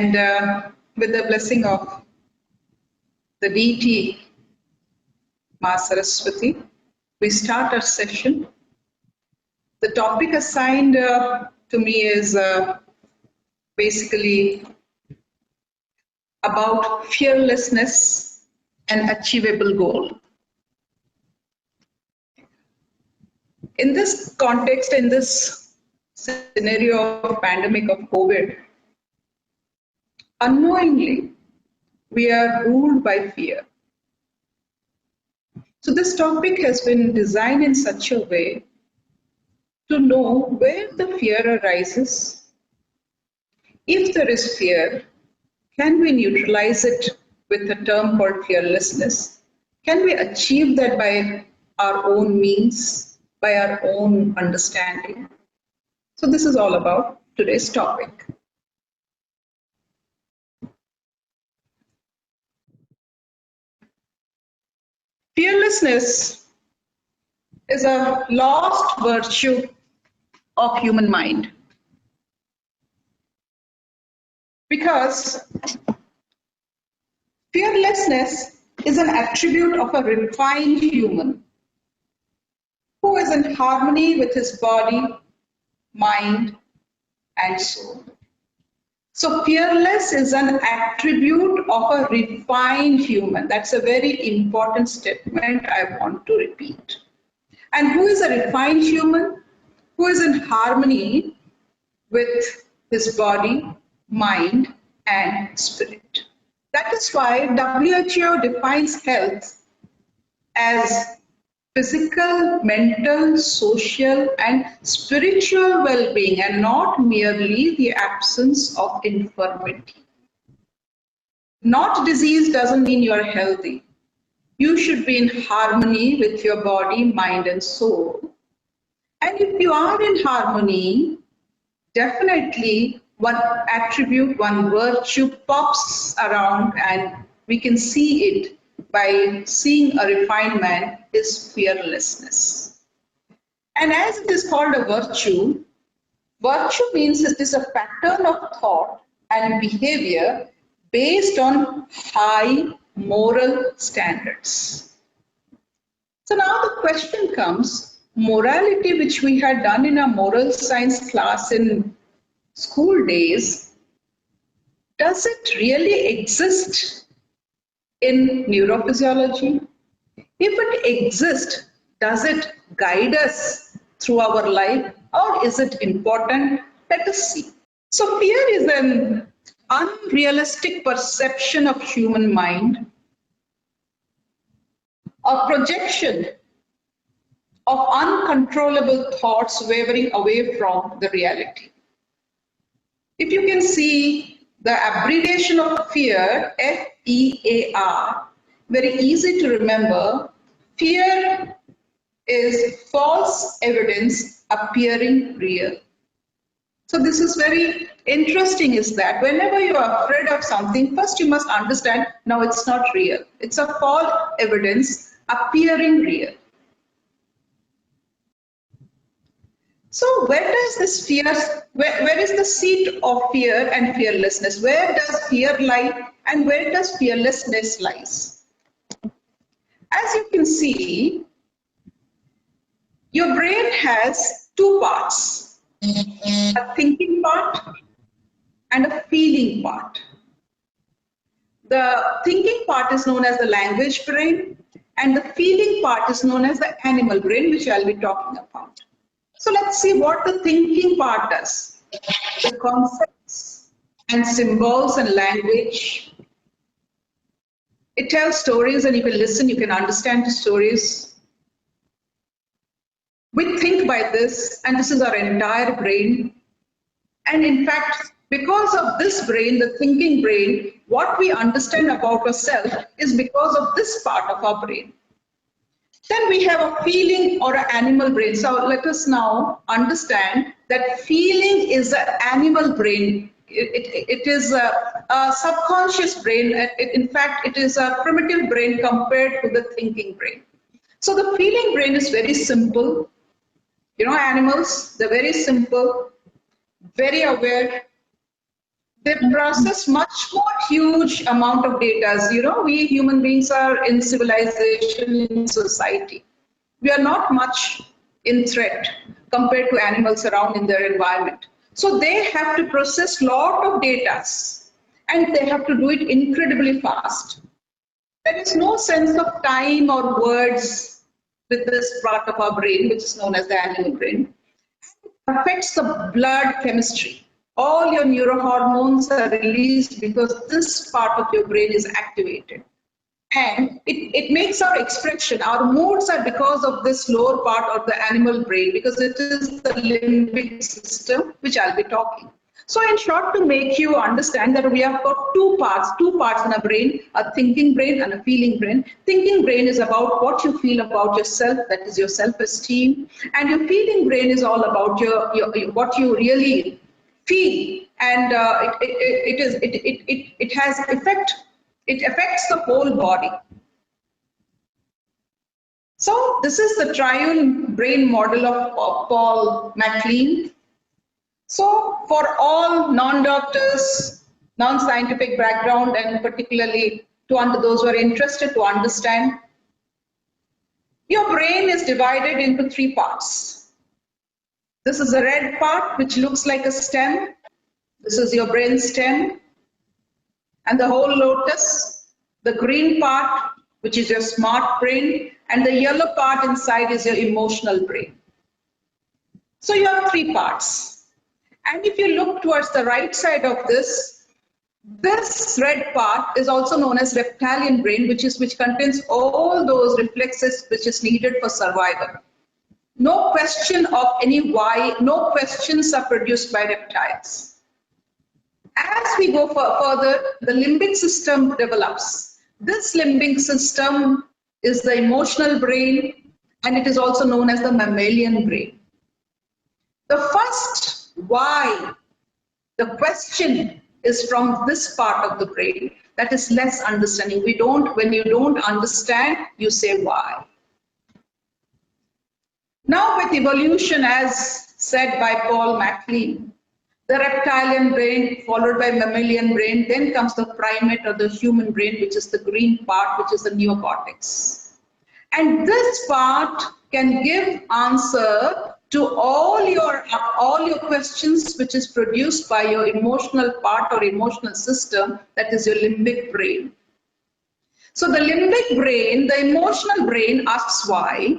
And with the blessing of the deity, Ma Saraswati, we start our session. The topic assigned to me is basically about fearlessness and achievable goal. In this context, in this scenario of pandemic of COVID, unknowingly, we are ruled by fear. So this topic has been designed in such a way to know where the fear arises. If there is fear, can we neutralize it with a term called fearlessness? Can we achieve that by our own means, by our own understanding? So this is all about today's topic. Fearlessness is a lost virtue of human mind. Because fearlessness is an attribute of a refined human who is in harmony with his body, mind, and soul. So fearless is an attribute of a refined human. That's a very important statement I want to repeat. And who is a refined human? Who is in harmony with his body, mind, and spirit. That is why WHO defines health as physical, mental, social, and spiritual well-being, and not merely the absence of infirmity. Not disease doesn't mean you're healthy. You should be in harmony with your body, mind, and soul. And if you are in harmony, definitely one attribute, one virtue pops around, and we can see it by seeing a refined man, is fearlessness. And as it is called a virtue, virtue means it is a pattern of thought and behavior based on high moral standards. So now the question comes, morality, which we had done in a moral science class in school days, does it really exist in neurophysiology? If it exists, does it guide us through our life, or is it important? Let us see. So fear is an unrealistic perception of human mind, a projection of uncontrollable thoughts wavering away from the reality. If you can see the abbreviation of fear, F-E-A-R, very easy to remember. Fear is false evidence appearing real. So this is very interesting, is that whenever you are afraid of something, first you must understand, no, it's not real. It's a false evidence appearing real. So where does this fear, where is the seat of fear and fearlessness? Where does fear lie and where does fearlessness lies? As you can see, your brain has two parts, a thinking part and a feeling part. The thinking part is known as the language brain, and the feeling part is known as the animal brain, which I'll be talking about. So let's see what the thinking part does. The concepts and symbols and language. It tells stories, and you can listen, you can understand the stories. We think by this, and this is our entire brain. And in fact, because of this brain, the thinking brain, what we understand about ourselves is because of this part of our brain. Then we have a feeling or an animal brain. So let us now understand that feeling is an animal brain. It is a subconscious brain. In fact, it is a primitive brain compared to the thinking brain. So the feeling brain is very simple. You know, animals, they're very simple, very aware, They process much more huge amount of data. You know, we human beings are in civilization, in society. We are not much in threat compared to animals around in their environment. So they have to process lot of data, and they have to do it incredibly fast. There is no sense of time or words with this part of our brain, which is known as the animal brain. It affects the blood chemistry. All your neurohormones are released because this part of your brain is activated. And it makes our expression, our moods are because of this lower part of the animal brain, because it is the limbic system, which I'll be talking. So in short, to make you understand that we have got two parts in a brain, a thinking brain and a feeling brain. Thinking brain is about what you feel about yourself, that is your self-esteem. And your feeling brain is all about what you really feel. And it has effect. It affects the whole body. So this is the triune brain model of Paul MacLean. So for all non-doctors, non-scientific background, and particularly to those who are interested to understand, your brain is divided into three parts. This is the red part, which looks like a stem. This is your brain stem. And the whole lotus, the green part, which is your smart brain, and the yellow part inside is your emotional brain. So you have three parts. And if you look towards the right side of this red part is also known as reptilian brain, which contains all those reflexes which is needed for survival. No question of any why, no questions are produced by reptiles. As we go further, the limbic system develops. This limbic system is the emotional brain, and it is also known as the mammalian brain. The first why, the question, is from this part of the brain. That is less understanding. When you don't understand, you say why. Now with evolution, as said by Paul MacLean, the reptilian brain followed by mammalian brain, then comes the primate or the human brain, which is the green part, which is the neocortex. And this part can give answer to all your questions, which is produced by your emotional part or emotional system, that is your limbic brain. So the limbic brain, the emotional brain, asks why,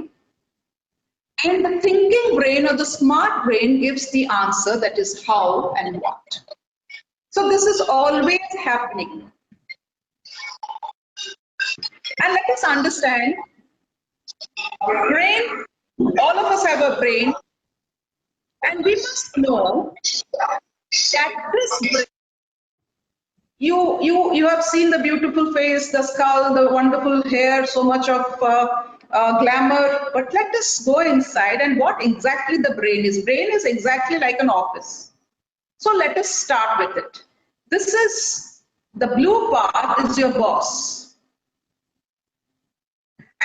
and the thinking brain or the smart brain gives the answer, that is how and what. So this is always happening. And let us understand, brain, all of us have a brain, and we must know that this brain, you have seen the beautiful face, the skull, the wonderful hair, so much of glamour, but let us go inside and what exactly the brain is. Brain is exactly like an office. So let us start with it. This is, the blue part is your boss.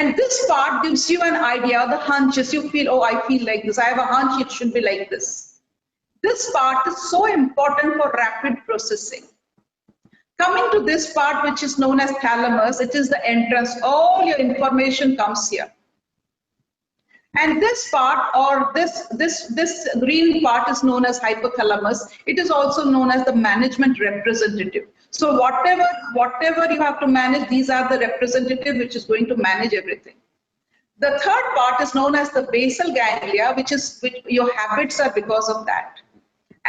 And this part gives you an idea, the hunches, you feel, oh, I feel like this, I have a hunch, it should be like this. This part is so important for rapid processing. Coming to this part, which is known as thalamus, it is the entrance. All your information comes here. And this part, or this green part, is known as hypothalamus. It is also known as the management representative. So whatever you have to manage, these are the representative which is going to manage everything. The third part is known as the basal ganglia, which your habits are because of that.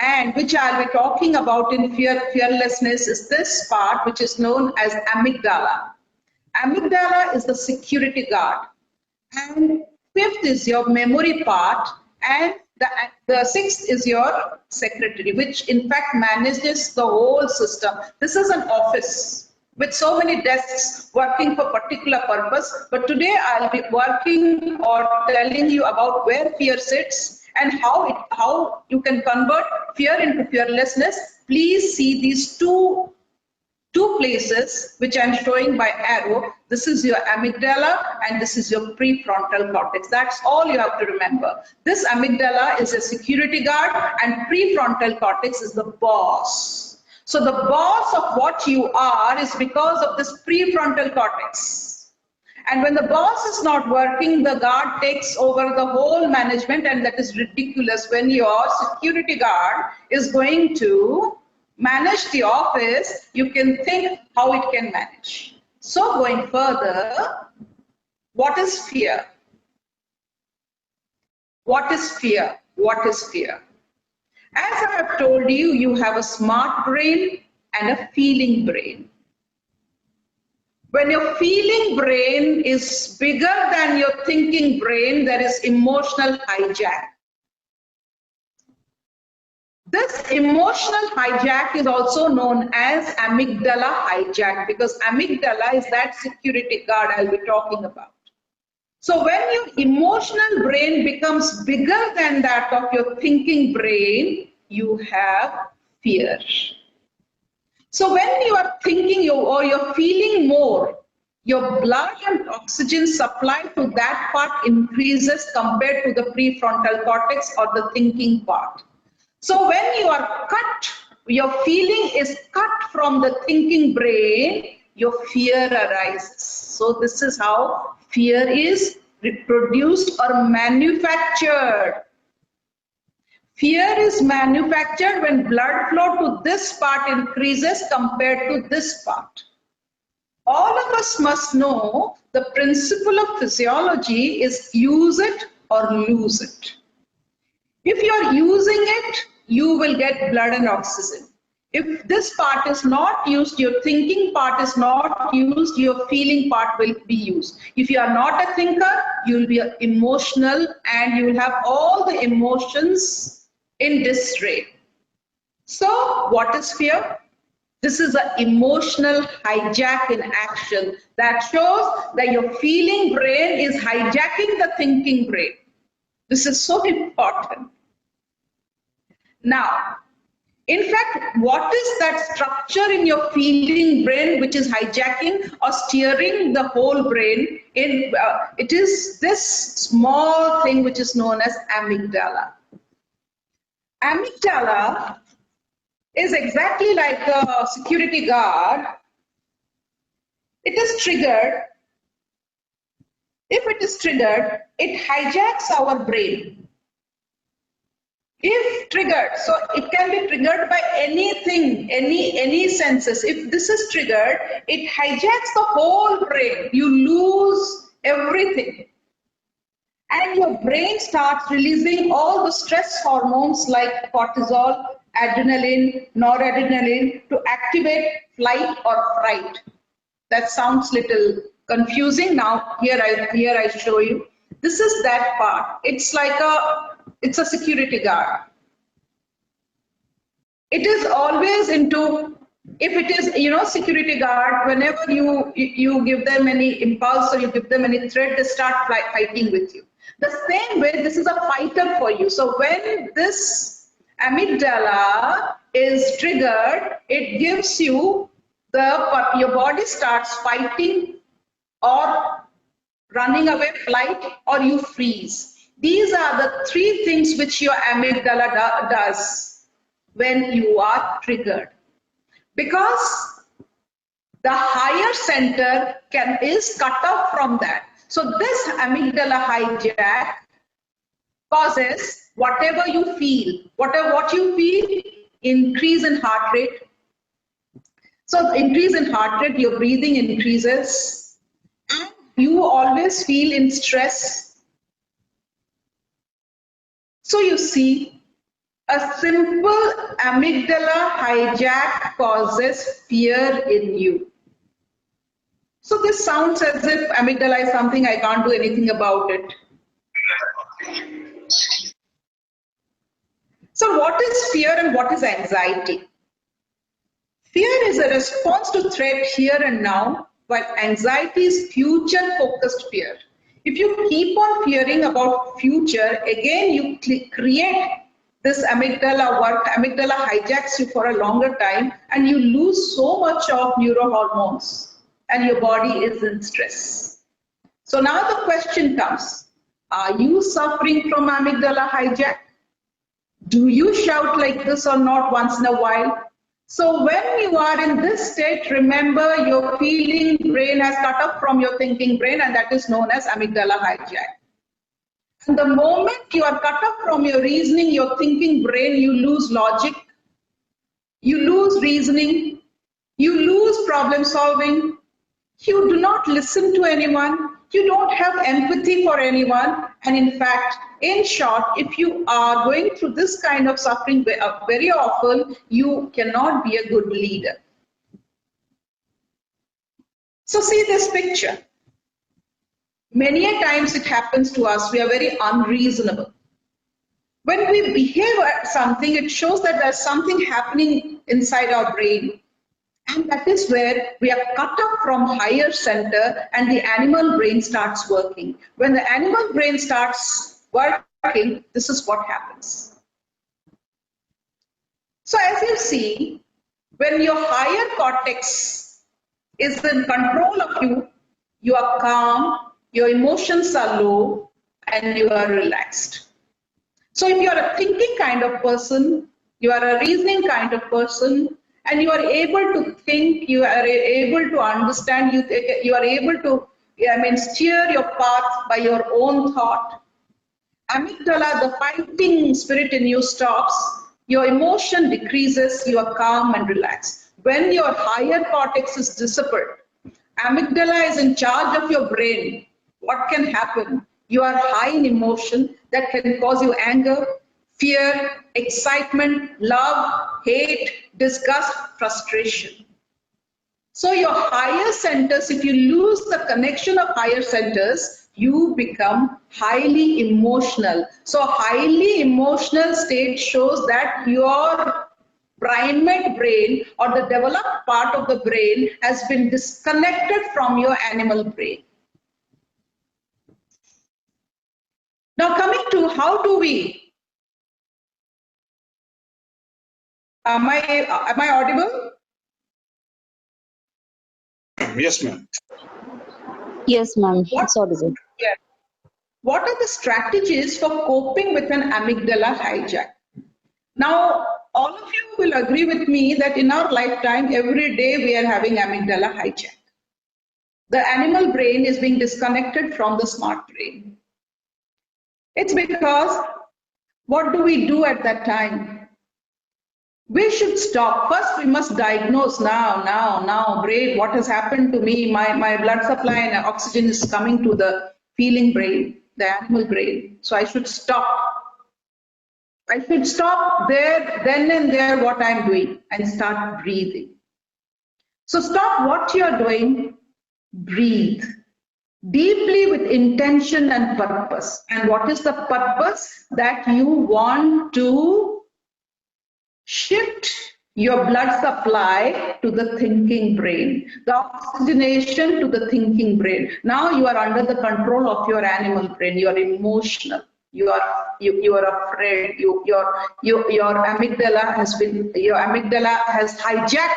And which I'll be talking about in fearlessness is this part, which is known as amygdala. Amygdala is the security guard. And fifth is your memory part. And the sixth is your secretary, which in fact manages the whole system. This is an office with so many desks working for particular purpose. But today I'll be working or telling you about where fear sits, and how you can convert fear into fearlessness. Please see these two places which I'm showing by arrow. This is your amygdala and this is your prefrontal cortex. That's all you have to remember. This amygdala is a security guard and prefrontal cortex is the boss. So the boss of what you are is because of this prefrontal cortex. And when the boss is not working, the guard takes over the whole management, and that is ridiculous when your security guard is going to manage the office. You can think how it can manage. So going further, what is fear? What is fear? What is fear? As I have told you, you have a smart brain and a feeling brain. When your feeling brain is bigger than your thinking brain, there is emotional hijack. This emotional hijack is also known as amygdala hijack, because amygdala is that security guard I'll be talking about. So when your emotional brain becomes bigger than that of your thinking brain, you have fear. So when you are thinking or you're feeling more, your blood and oxygen supply to that part increases compared to the prefrontal cortex or the thinking part. So when you are cut, your feeling is cut from the thinking brain, your fear arises. So this is how fear is reproduced or manufactured. Fear is manufactured when blood flow to this part increases compared to this part. All of us must know the principle of physiology is use it or lose it. If you are using it, you will get blood and oxygen. If this part is not used, your thinking part is not used, your feeling part will be used. If you are not a thinker, you will be emotional and you will have all the emotions in disarray. So what is fear? This is an emotional hijack in action that shows that your feeling brain is hijacking the thinking brain. This is so important. Now, in fact, what is that structure in your feeling brain which is hijacking or steering the whole brain? It is this small thing which is known as amygdala. Amygdala is exactly like a security guard. It is triggered. If it is triggered, it hijacks our brain. If triggered, so it can be triggered by anything, any senses. If this is triggered, it hijacks the whole brain. You lose everything. And your brain starts releasing all the stress hormones like cortisol, adrenaline, noradrenaline to activate flight or fright. That sounds little confusing. Now here I show you. This is that part. It's like it's a security guard. It is always into, if it is, security guard, whenever you give them any impulse or you give them any threat, they start fighting with you. The same way, this is a fighter for you. So when this amygdala is triggered, it gives you your body starts fighting or running away, flight, or you freeze. These are the three things which your amygdala does when you are triggered. Because the higher center is cut off from that. So this amygdala hijack causes whatever you feel, what you feel, increase in heart rate. So increase in heart rate, your breathing increases, and you always feel in stress. So you see, a simple amygdala hijack causes fear in you. So this sounds as if amygdala is something I can't do anything about it. So what is fear and what is anxiety? Fear is a response to threat here and now, while anxiety is future-focused fear. If you keep on fearing about future, again you create this amygdala work. Amygdala hijacks you for a longer time and you lose so much of neurohormones and your body is in stress. So now the question comes, are you suffering from amygdala hijack? Do you shout like this or not once in a while? So when you are in this state, remember your feeling brain has cut off from your thinking brain, and that is known as amygdala hijack. And the moment you are cut off from your reasoning, your thinking brain, you lose logic, you lose reasoning, you lose problem solving, you do not listen to anyone, you don't have empathy for anyone, and in fact, in short, if you are going through this kind of suffering very often, you cannot be a good leader. So see this picture. Many a times it happens to us, we are very unreasonable. When we behave at something, it shows that there's something happening inside our brain. And that is where we are cut off from higher center and the animal brain starts working. When the animal brain starts working, this is what happens. So as you see, when your higher cortex is in control of you, you are calm, your emotions are low, and you are relaxed. So if you are a thinking kind of person, you are a reasoning kind of person, and you are able to think, you are able to understand, you are able to, steer your path by your own thought. Amygdala, the fighting spirit in you stops, your emotion decreases, you are calm and relaxed. When your higher cortex is dissipated, amygdala is in charge of your brain. What can happen? You are high in emotion that can cause you anger, fear, excitement, love, hate, disgust, frustration. So your higher centers, if you lose the connection of higher centers, you become highly emotional. So highly emotional state shows that your primate brain or the developed part of the brain has been disconnected from your animal brain. Now coming to how do we, am I audible? Yes, ma'am. Yes, ma'am. It's audible. Yeah. What are the strategies for coping with an amygdala hijack? Now, all of you will agree with me that in our lifetime, every day we are having amygdala hijack. The animal brain is being disconnected from the smart brain. It's because, what do we do at that time? We should stop. First, we must diagnose now, brain, what has happened to me? My blood supply and oxygen is coming to the feeling brain, the animal brain. So I should stop. I should stop there, then and there what I'm doing and start breathing. So stop what you're doing, breathe deeply with intention and purpose. And what is the purpose? That you want to shift your blood supply to the thinking brain, the oxygenation to the thinking brain. Now you are under the control of your animal brain, you are emotional. You are afraid. Your amygdala has hijacked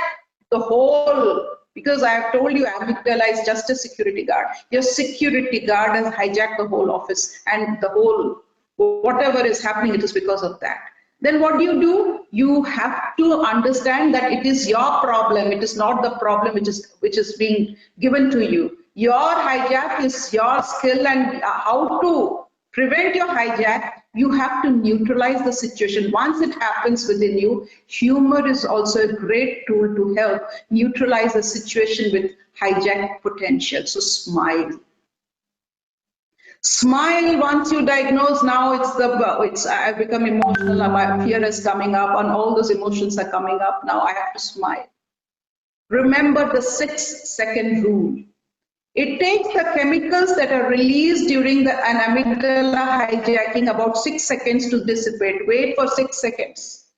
the whole, because I have told you amygdala is just a security guard. Your security guard has hijacked the whole office, and the whole whatever is happening, it is because of that. Then what do? You have to understand that it is your problem. It is not the problem which is being given to you. Your hijack is your skill, and how to prevent your hijack, you have to neutralize the situation. Once it happens within you, humor is also a great tool to help neutralize the situation with hijack potential. So smile. Smile once you diagnose. Now I've become emotional, my fear is coming up, and all those emotions are coming up. Now I have to smile. Remember the 6-second rule. It takes the chemicals that are released during an amygdala hijacking about 6 seconds to dissipate. Wait for 6 seconds.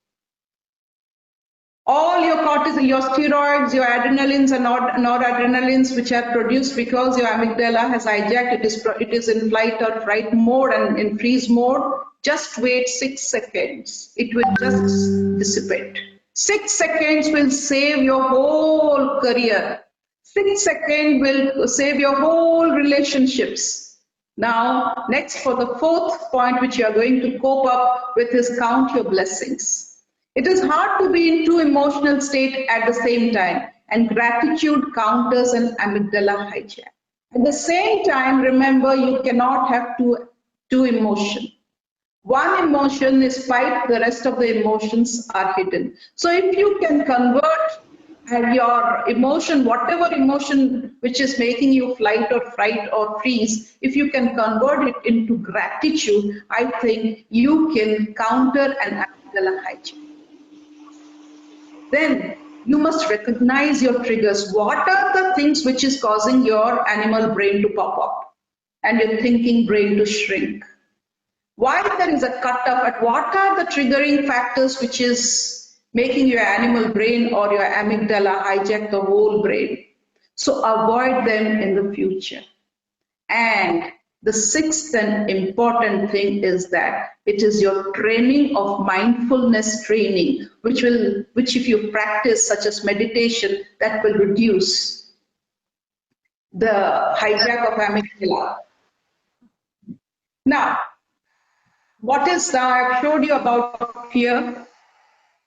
All your cortisol, your steroids, your adrenalines and noradrenalines, which are produced because your amygdala has hijacked, it is in flight or fright mode and in freeze mode. Just wait 6 seconds. It will just dissipate. 6 seconds will save your whole career. 6 seconds will save your whole relationships. Now, next, for the fourth point which you are going to cope up with is count your blessings. It is hard to be in two emotional states at the same time, and gratitude counters an amygdala hijack. At the same time, remember you cannot have two emotions. One emotion is fight, the rest of the emotions are hidden. So if you can convert your emotion, whatever emotion which is making you flight or fright or freeze, if you can convert it into gratitude, I think you can counter an amygdala hijack. Then you must recognize your triggers. What are the things which is causing your animal brain to pop up and your thinking brain to shrink? Why there is a cut off, at what are the triggering factors which is making your animal brain or your amygdala hijack the whole brain? So avoid them in the future. And the sixth and important thing is that it is your training of mindfulness training, which if you practice such as meditation, that will reduce the hijack of amygdala. Now, I've showed you about fear.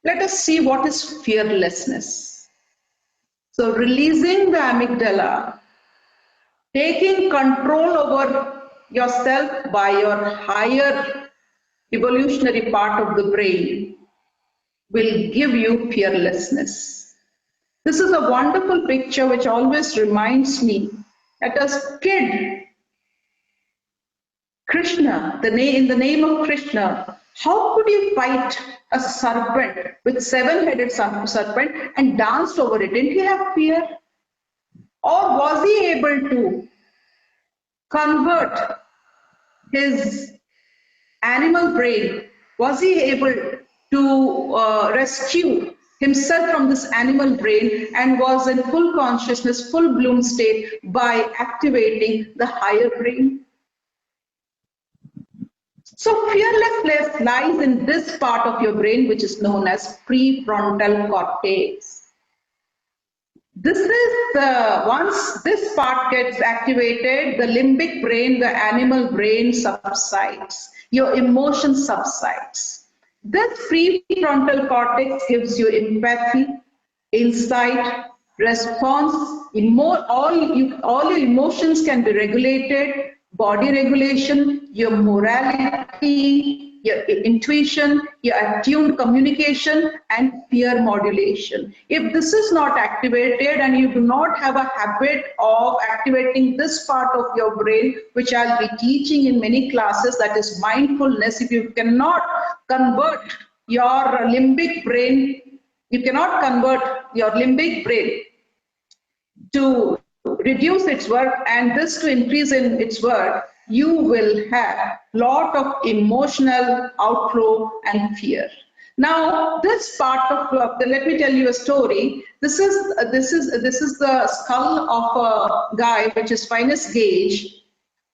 Let us see what is fearlessness. So releasing the amygdala, taking control over yourself by your higher evolutionary part of the brain will give you fearlessness. This is a wonderful picture which always reminds me that as kid, Krishna, in the name of Krishna, how could you fight a serpent with seven-headed serpent and danced over it? Didn't he have fear? Or was he able to convert his animal brain? Was he able to rescue himself from this animal brain and was in full consciousness, full bloom state by activating the higher brain? So fearlessness lies in this part of your brain which is known as prefrontal cortex. This is once this part gets activated, the limbic brain, the animal brain subsides. Your emotion subsides. This prefrontal cortex gives you empathy, insight, response, all your emotions can be regulated, body regulation, your morality, your intuition, your attuned communication, and fear modulation. If this is not activated and you do not have a habit of activating this part of your brain, which I'll be teaching in many classes, that is mindfulness, if you cannot convert your limbic brain, you cannot convert your limbic brain to reduce its work and this to increase in its work, you will have lot of emotional outflow and fear. Now, this part of let me tell you a story. This is the skull of a guy which is Finest Gage,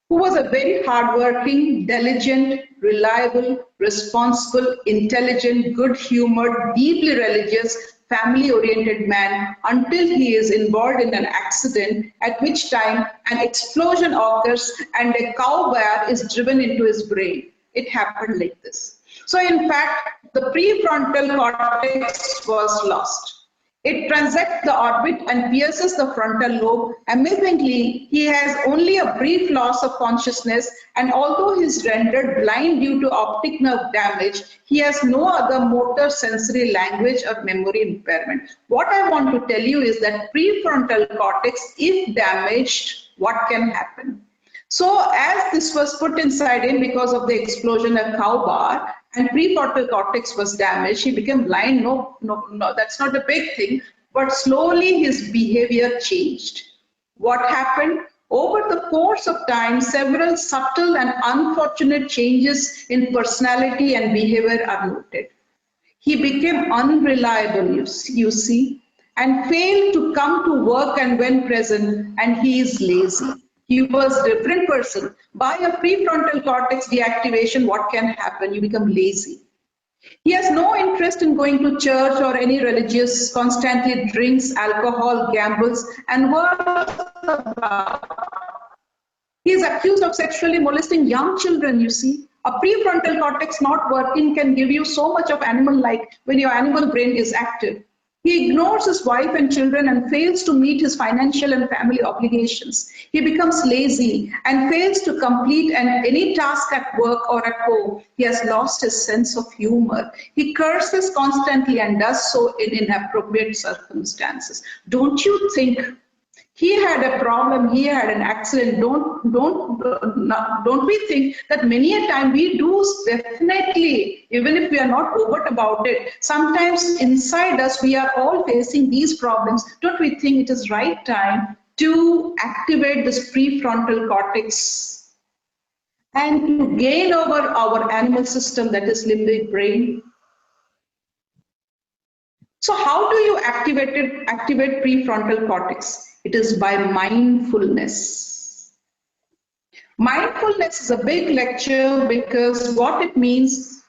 who was a very hardworking, diligent, reliable, responsible, intelligent, good-humored, deeply religious, family-oriented man until he is involved in an accident at which time an explosion occurs and a cow bear is driven into his brain. It happened like this. So in fact, the prefrontal cortex was lost. It transects the orbit and pierces the frontal lobe. Amazingly, he has only a brief loss of consciousness, and although he is rendered blind due to optic nerve damage, he has no other motor, sensory, language, or memory impairment. What I want to tell you is that prefrontal cortex, if damaged, what can happen? So as this was put inside him because of the explosion of cow bar, and prefrontal cortex was damaged, he became blind. No, that's not a big thing, but slowly his behavior changed. What happened? Over the course of time, several subtle and unfortunate changes in personality and behavior are noted. He became unreliable, you see, and failed to come to work and when present, and he is lazy. He was a different person. By a prefrontal cortex deactivation, what can happen? You become lazy. He has no interest in going to church or any religious, constantly drinks, alcohol, gambles, and he is accused of sexually molesting young children, you see. A prefrontal cortex not working can give you so much of animal-like when your animal brain is active. He ignores his wife and children and fails to meet his financial and family obligations. He becomes lazy and fails to complete any task at work or at home. He has lost his sense of humor. He curses constantly and does so in inappropriate circumstances. Don't you think he had a problem, he had an accident? Don't we think that many a time we do definitely, even if we are not overt about it, sometimes inside us we are all facing these problems. Don't we think it is right time to activate this prefrontal cortex and to gain over our animal system, that is limbic brain? So how do you activate prefrontal cortex? It is by mindfulness. Mindfulness is a big lecture because what it means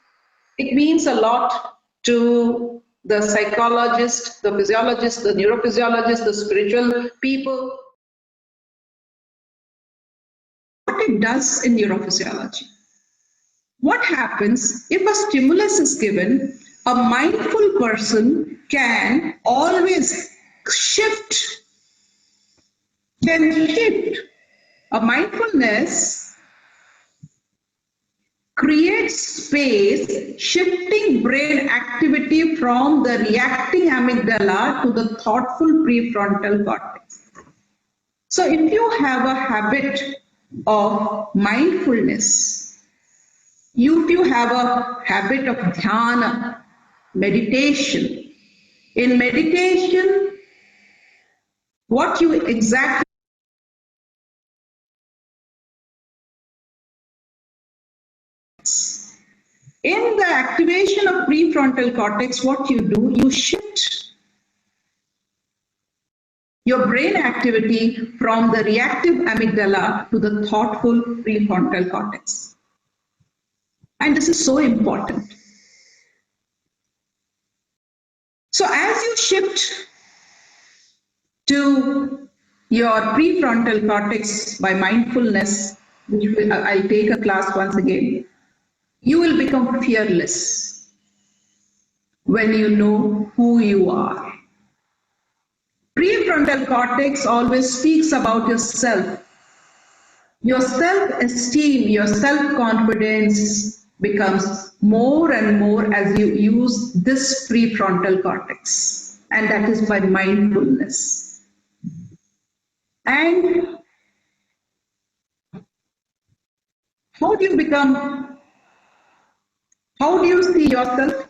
a lot to the psychologist, the physiologist, the neurophysiologist, the spiritual people. What it does in neurophysiology. What happens if a stimulus is given? A mindful person can always shift. A mindfulness creates space, shifting brain activity from the reacting amygdala to the thoughtful prefrontal cortex. So if you have a habit of mindfulness, if you have a habit of dhyana, meditation, in meditation, what you exactly in the activation of prefrontal cortex, what you do, you shift your brain activity from the reactive amygdala to the thoughtful prefrontal cortex. And this is so important. So as you shift to your prefrontal cortex by mindfulness, which I'll take a class once again, you will become fearless when you know who you are. Prefrontal cortex always speaks about yourself. Your self-esteem, your self-confidence becomes more and more as you use this prefrontal cortex, and that is by mindfulness. And how do you see yourself?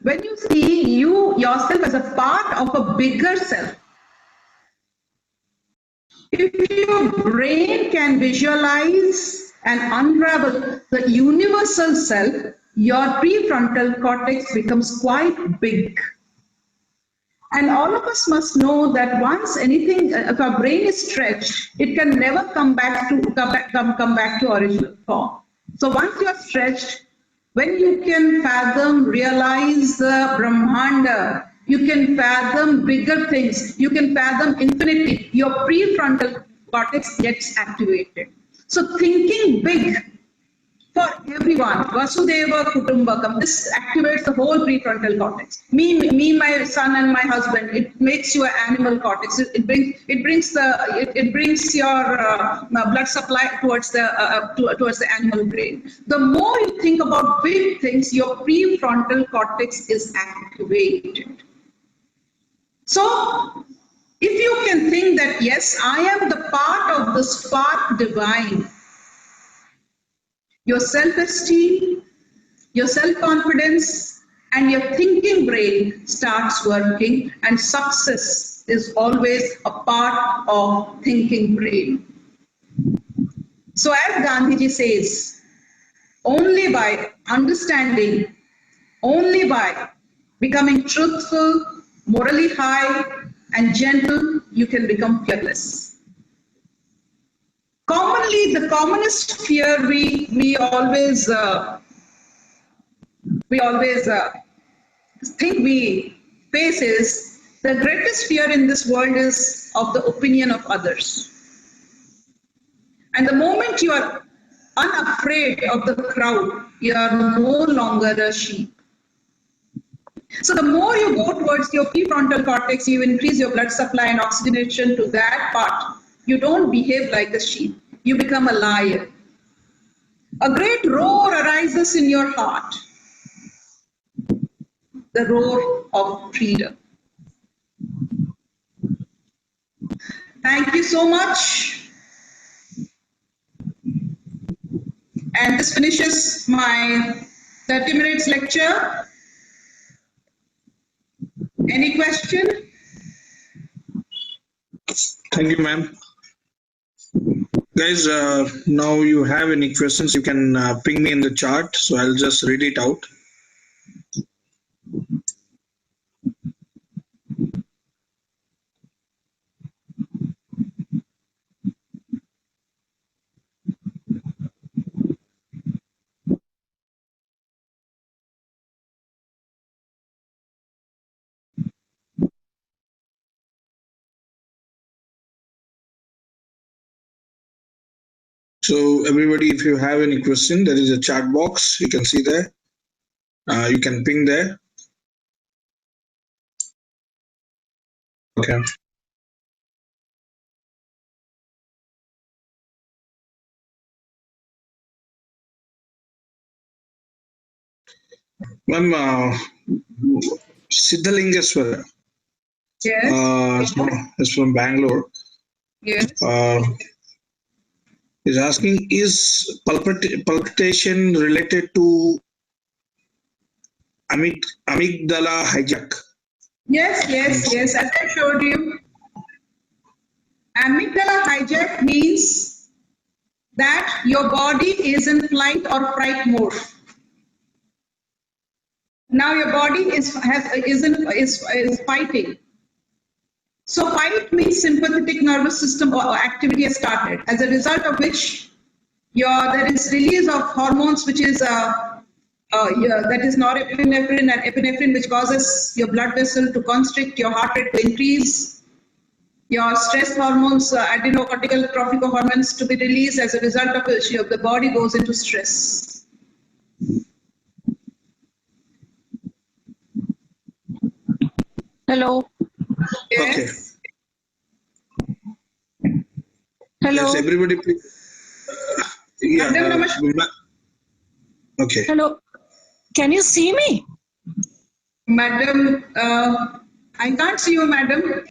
When you see yourself as a part of a bigger self, if your brain can visualize and unravel the universal self, your prefrontal cortex becomes quite big. And all of us must know that once if our brain is stretched, it can never come back to original form. So once you are stretched, when you can fathom, realize the Brahmanda, you can fathom bigger things, you can fathom infinity, your prefrontal cortex gets activated. So thinking big for everyone, Vasudeva Kutumbakam, this activates the whole prefrontal cortex. Me, my son and my husband, it makes you an animal cortex. It brings your blood supply towards the animal brain. The more you think about big things, your prefrontal cortex is activated. So if you can think that, yes, I am the part of the spark divine, your self-esteem, your self-confidence, and your thinking brain starts working, and success is always a part of thinking brain. So as Gandhiji says, only by understanding, only by becoming truthful, morally high, and gentle, you can become fearless. Commonly, the commonest fear we always think we face is the greatest fear in this world is of the opinion of others. And the moment you are unafraid of the crowd, you are no longer a sheep. So the more you go towards your prefrontal cortex, you increase your blood supply and oxygenation to that part. You don't behave like a sheep. You become a lion. A great roar arises in your heart, the roar of freedom. Thank you so much. And this finishes my 30 minutes lecture. Any question? Thank you, ma'am. Guys, now you have any questions, you can ping me in the chat, so I'll just read it out. So everybody, if you have any question, there is a chat box, you can see there. You can ping there. Okay. Ma'am, Siddhalingeswara Yes. is from Bangalore. Yes. Is asking, is palpitation related to amygdala hijack? Yes. As I showed you, amygdala hijack means that your body is in flight or fright mode. Now your body is fighting. So fight means sympathetic nervous system or activity has started, as a result of which there is release of hormones which is that is norepinephrine and epinephrine, which causes your blood vessel to constrict, your heart rate to increase, your stress hormones, adrenocortical trophic hormones to be released, as a result of which the body goes into stress. Hello. Yes. Okay. Hello. Yes, everybody please. Okay. Hello. Can you see me? Madam, I can't see you, madam.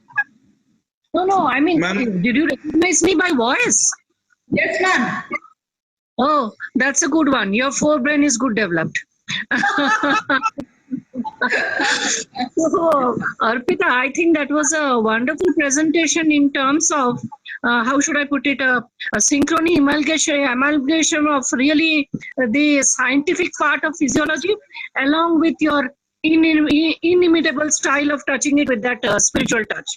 No, I mean, did you recognize me by voice? Yes, ma'am. Oh, that's a good one. Your forebrain is good developed. So, Arpita, I think that was a wonderful presentation in terms of, how should I put it, a synchrony amalgamation of really the scientific part of physiology, along with your inimitable style of touching it with that spiritual touch.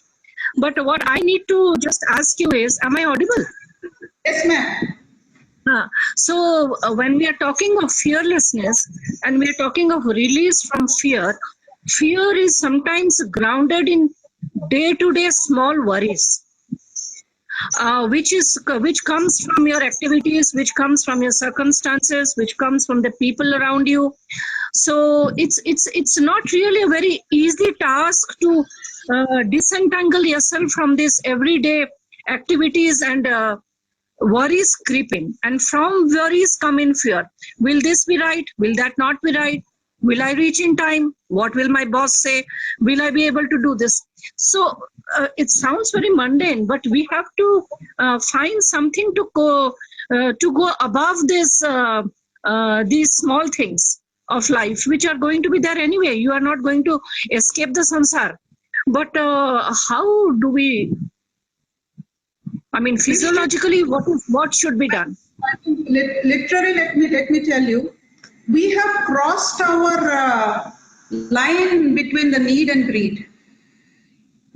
But what I need to just ask you is, am I audible? Yes, ma'am. So when we are talking of fearlessness and we are talking of release from fear, fear is sometimes grounded in day-to-day small worries, which comes from your activities, which comes from your circumstances, which comes from the people around you. So it's not really a very easy task to disentangle yourself from these everyday activities and worries creep in, and from worries come in fear. Will this be right? Will that not be right? Will I reach in time? What will my boss say? Will I be able to do this? So it sounds very mundane, but we have to find something to go above these small things of life, which are going to be there anyway. You are not going to escape the samsara. But how do we? I mean, physiologically, what should be done? Literally, let me tell you, we have crossed our line between the need and greed.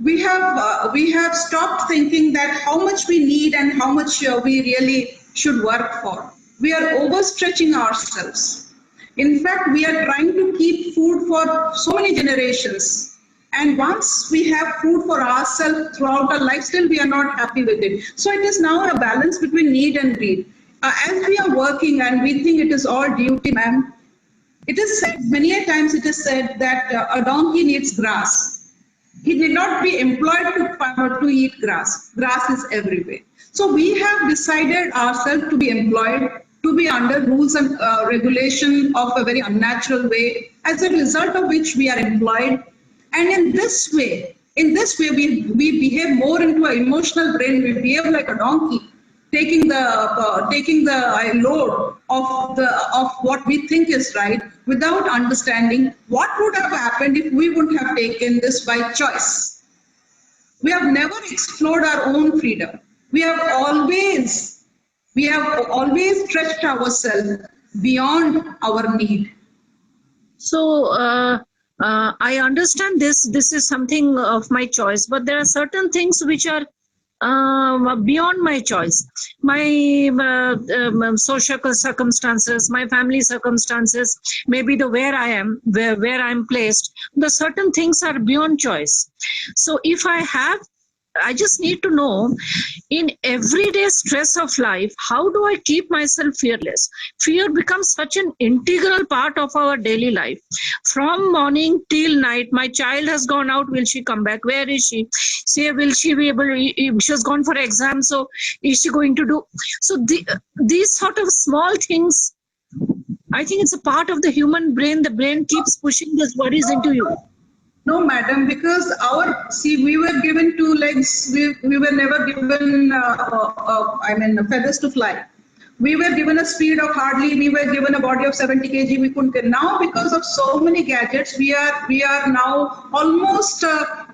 We have stopped thinking that how much we need and how much we really should work for. We are overstretching ourselves. In fact, we are trying to keep food for so many generations. And once we have food for ourselves throughout our life, still we are not happy with it. So it is now a balance between need and greed. as we are working and we think it is all duty, ma'am, it is said, many a times it is said that a donkey needs grass. He did not be employed to eat grass. Grass is everywhere. So we have decided ourselves to be employed, to be under rules and regulation of a very unnatural way, as a result of which we are employed. And we behave more into an emotional brain. We behave like a donkey, taking the load of what we think is right, without understanding what would have happened if we wouldn't have taken this by choice. We have never explored our own freedom. We have always stretched ourselves beyond our need. So I understand this. This is something of my choice, but there are certain things which are beyond my choice. My social circumstances, my family circumstances, maybe the where I am, where I'm placed. The certain things are beyond choice. So if I just need to know, in everyday stress of life, how do I keep myself fearless? Fear becomes such an integral part of our daily life. From morning till night, my child has gone out, will she come back? Where is she? Say, will she be able to, she has gone for exam, so is she going to do? So these sort of small things, I think it's a part of the human brain. The brain keeps pushing those worries into you. No, madam, because we were given two legs. We were never given, feathers to fly. We were given a speed of we were given a body of 70 kg. We couldn't. Now, because of so many gadgets, we are now almost,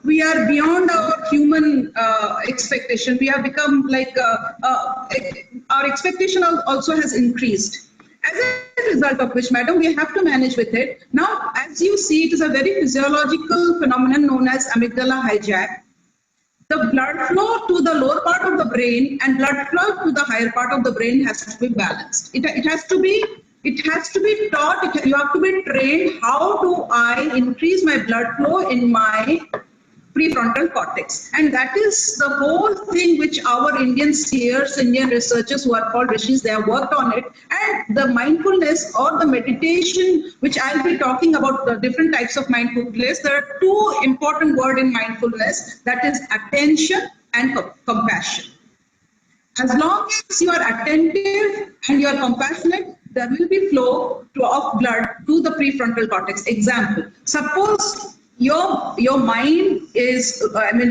we are beyond our human expectation. We have become like, our expectation also has increased. As a result of which, madam, we have to manage with it. Now, as you see, it is a very physiological phenomenon known as amygdala hijack. The blood flow to the lower part of the brain and blood flow to the higher part of the brain has to be balanced. It has to be taught. You have to be trained. How do I increase my blood flow in my prefrontal cortex? And that is the whole thing which our Indian seers, Indian researchers who are called rishis, they have worked on it. And the mindfulness or the meditation, which I'll be talking about, the different types of mindfulness, there are two important words in mindfulness, that is attention and compassion. As long as you are attentive and you are compassionate, there will be flow of blood to the prefrontal cortex. Example, suppose your mind is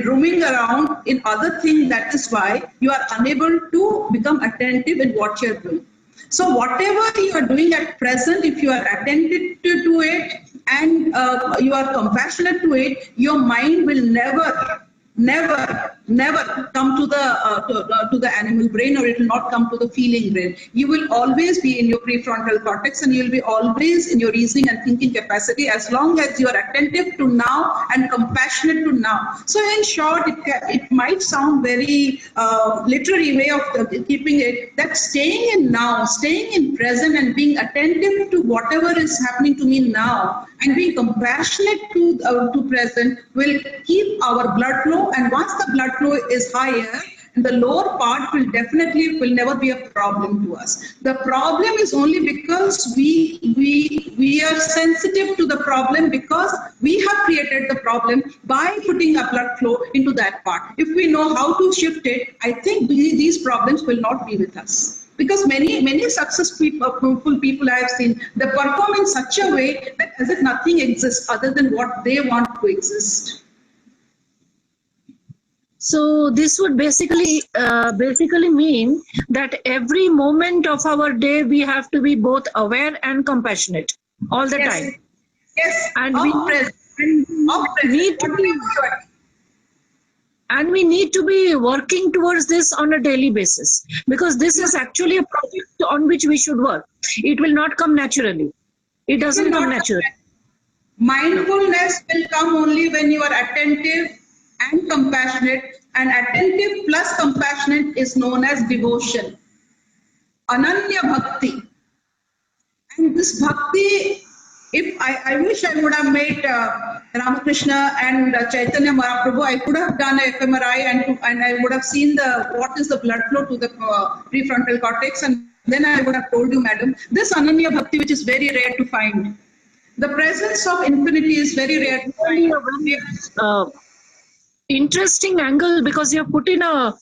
roaming around in other things. That is why you are unable to become attentive in what you're doing. So whatever you are doing at present, if you are attentive to it and you are compassionate to it, your mind will never come to the animal brain, or it will not come to the feeling brain. You will always be in your prefrontal cortex, and you will be always in your reasoning and thinking capacity, as long as you are attentive to now and compassionate to now. So in short, it might sound very literary way of keeping it, that staying in now, staying in present and being attentive to whatever is happening to me now and being compassionate to present will keep our blood flow. And once the blood flow is higher, the lower part will never be a problem to us. The problem is only because we are sensitive to the problem, because we have created the problem by putting a blood flow into that part. If we know how to shift it, I think these problems will not be with us. Because many successful people I have seen, they perform in such a way that as if nothing exists other than what they want to exist. So this would basically mean that every moment of our day we have to be both aware and compassionate all the time. Yes, and we need to be working towards this on a daily basis, because this is actually a project on which we should work. It will not come naturally. It doesn't come naturally. Mindfulness will come only when you are attentive and compassionate, and attentive plus compassionate is known as devotion, Ananya Bhakti. And this Bhakti, if I wish I would have made Ramakrishna and Chaitanya Mahaprabhu, I could have done a fMRI and I would have seen what is the blood flow to the prefrontal cortex and then I would have told you, madam, this Ananya Bhakti, which is very rare to find. The presence of infinity is very rare to Really find. a very interesting angle, because you have put in a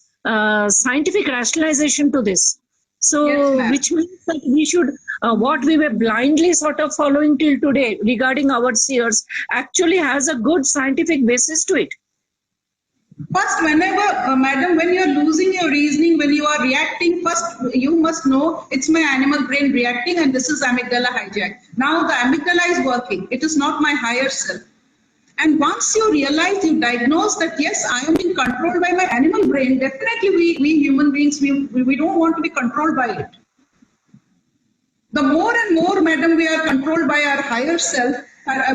scientific rationalization to this. So, Yes, ma'am. which means that we should, what we were blindly sort of following till today regarding our seers actually has a good scientific basis to it. First, whenever, madam, when you are losing your reasoning, when you are reacting, first you must know it's my animal brain reacting and this is amygdala hijack. Now the amygdala is working. It is not my higher self. And once you realize, you diagnose that, yes, I am being controlled by my animal brain, definitely we human beings, we don't want to be controlled by it. The more and more, madam, we are controlled by our higher self,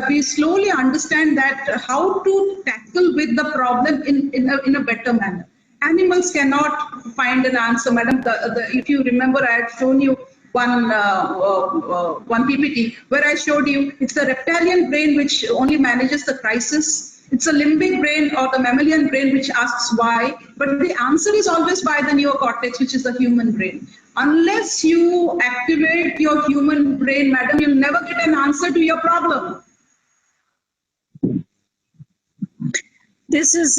we slowly understand that how to tackle with the problem in a better manner. Animals cannot find an answer, madam. If you remember, I had shown you one PPT where I showed you it's the reptilian brain which only manages the crisis. It's a limbic brain or the mammalian brain which asks why, but the answer is always by the neocortex, which is the human brain. Unless you activate your human brain, madam, you'll never get an answer to your problem. This is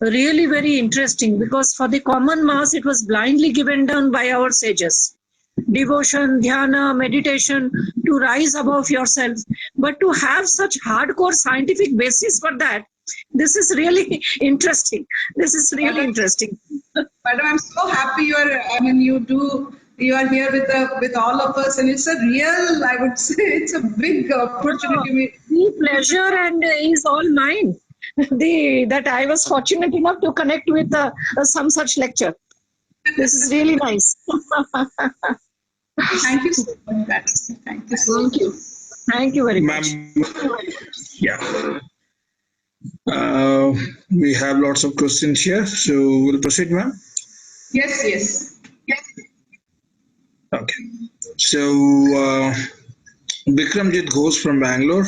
really very interesting, because for the common mass, it was blindly given down by our sages. Devotion, dhyana, meditation, to rise above yourself. But to have such hardcore scientific basis for that, this is really interesting. This is really interesting. Madam, I'm so happy you are here with all of us, and it's a real, I would say, it's a big opportunity. The pleasure and is all mine. That I was fortunate enough to connect with some such lecture. This is really nice. Thank you so much. Thank you so much. Thank you. Thank you very much. Yeah. We have lots of questions here, so we'll proceed, ma'am. Yes, yes. Okay. So, Bikramjit Ghosh from Bangalore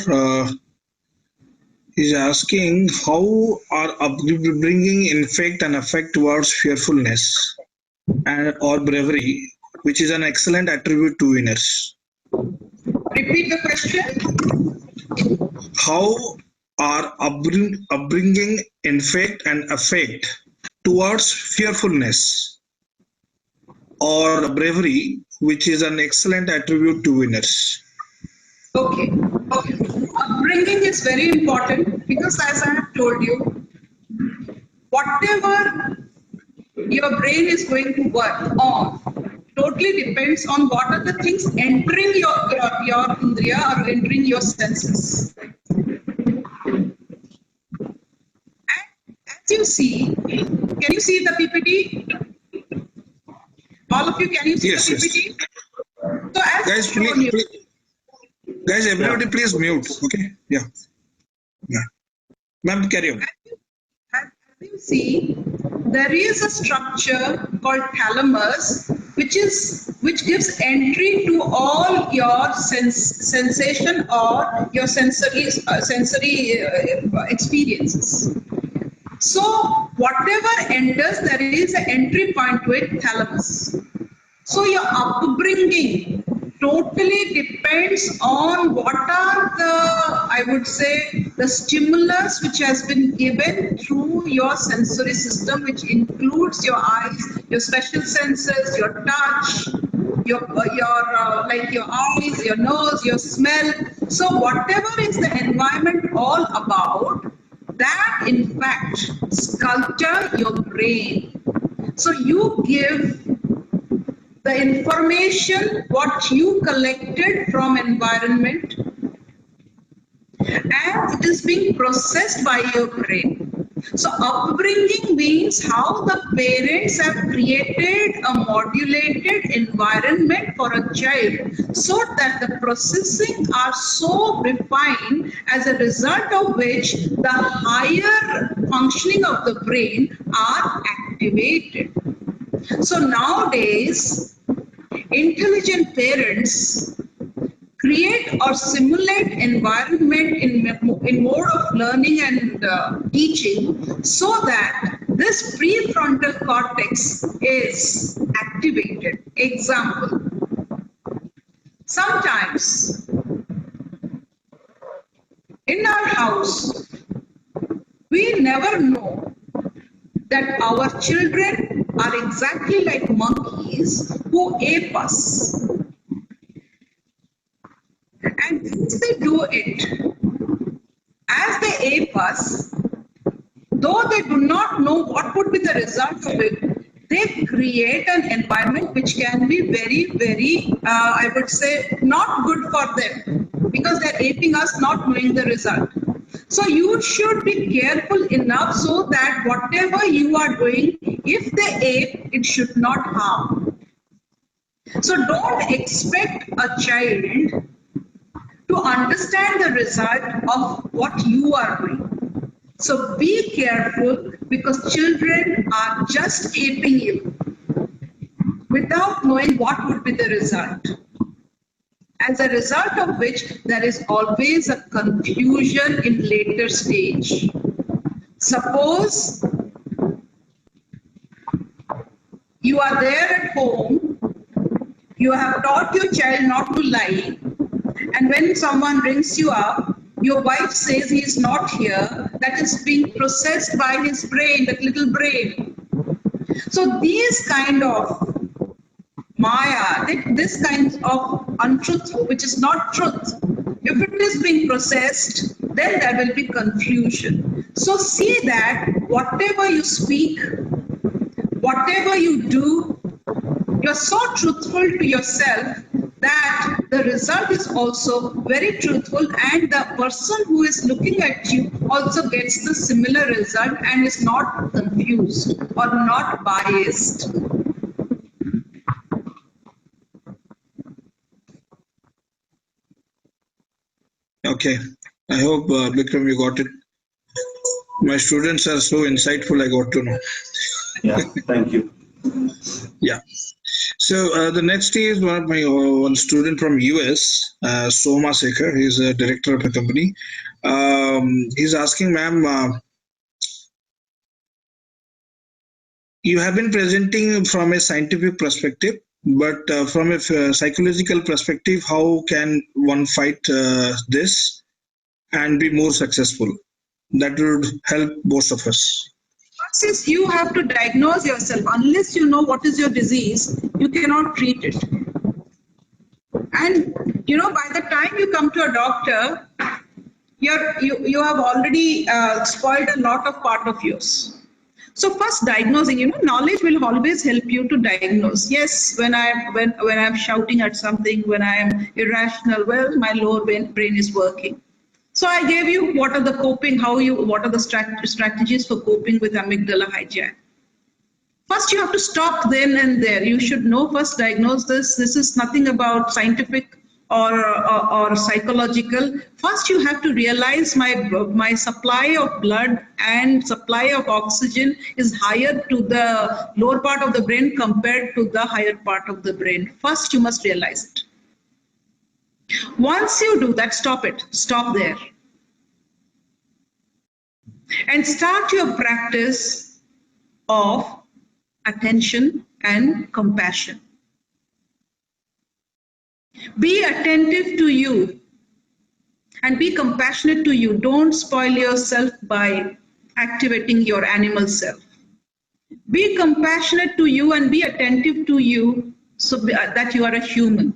is asking how are upbringing infect and affect towards fearfulness and or bravery, which is an excellent attribute to winners. Repeat the question. How are upbringing infect and affect towards fearfulness or bravery, which is an excellent attribute to winners? Okay. Upbringing is very important because, as I have told you, whatever your brain is going to work on totally depends on what are the things entering your indriya or entering your senses. And as you see, can you see the PPT? All of you, can you see Yes, the PPT? yes. So as Guys, I told you, guys, everybody, please mute. Okay. Yeah. Ma'am, carry on. as you see, there is a structure called thalamus, which gives entry to all your sensation or your sensory experiences. So whatever enters, there is an entry point to it, thalamus. So your upbringing totally depends on what are I would say, the stimulus which has been given through your sensory system, which includes your eyes, your special senses, your touch, your like your eyes, your nose, your smell. So whatever is the environment all about, that in fact sculpture your brain. So you give the information what you collected from environment, and it is being processed by your brain. So upbringing means how the parents have created a modulated environment for a child so that the processing are so refined, as a result of which the higher functioning of the brain are activated. So nowadays, intelligent parents create or simulate environment in mode of learning and teaching so that this prefrontal cortex is activated. activated. Example, sometimes in our house, we never know that our children are exactly like monkeys who ape us. And once they do it, as they ape us, though they do not know what would be the result of it, they create an environment which can be very, I would say, not good for them because they're aping us not knowing the result. So you should be careful enough so that whatever you are doing, if they ape, it should not harm. So don't expect a child to understand the result of what you are doing. So be careful because children are just aping you without knowing what would be the result. As a result of which there is always a confusion in later stage. Suppose you are there at home, you have taught your child not to lie, and when someone rings you up, your wife says he is not here, that is being processed by his brain, that little brain. So these kind of Maya, this kind of untruth, which is not truth, if it is being processed, then there will be confusion. So see that whatever you speak, whatever you do, you're so truthful to yourself that the result is also very truthful, and the person who is looking at you also gets the similar result and is not confused or not biased. Okay, I hope Bikram, you got it. My students are so insightful, I got to know. Yeah, thank you. Yeah. So the next is one of my one student from US, Soma Sekhar. He's a director of a company. He's asking, ma'am, you have been presenting from a scientific perspective, but from a psychological perspective, how can one fight this and be more successful? That would help both of us. First is you have to diagnose yourself. Unless you know what is your disease, you cannot treat it. And by the time you come to a doctor, you have already spoiled a lot of part of yours. So first diagnosing, knowledge will always help you to diagnose. Yes, when I'm shouting at something, when I am irrational, well, my lower brain is working. So I gave you what are the what are the strategies for coping with amygdala hijack. First, you have to stop then and there. You should know, first diagnose this. This is nothing about scientific or psychological. First, you have to realize my supply of blood and supply of oxygen is higher to the lower part of the brain compared to the higher part of the brain. First, you must realize it. Once you do that, stop it. Stop there. And start your practice of attention and compassion. Be attentive to you and be compassionate to you. Don't spoil yourself by activating your animal self. Be compassionate to you and be attentive to you so that you are a human.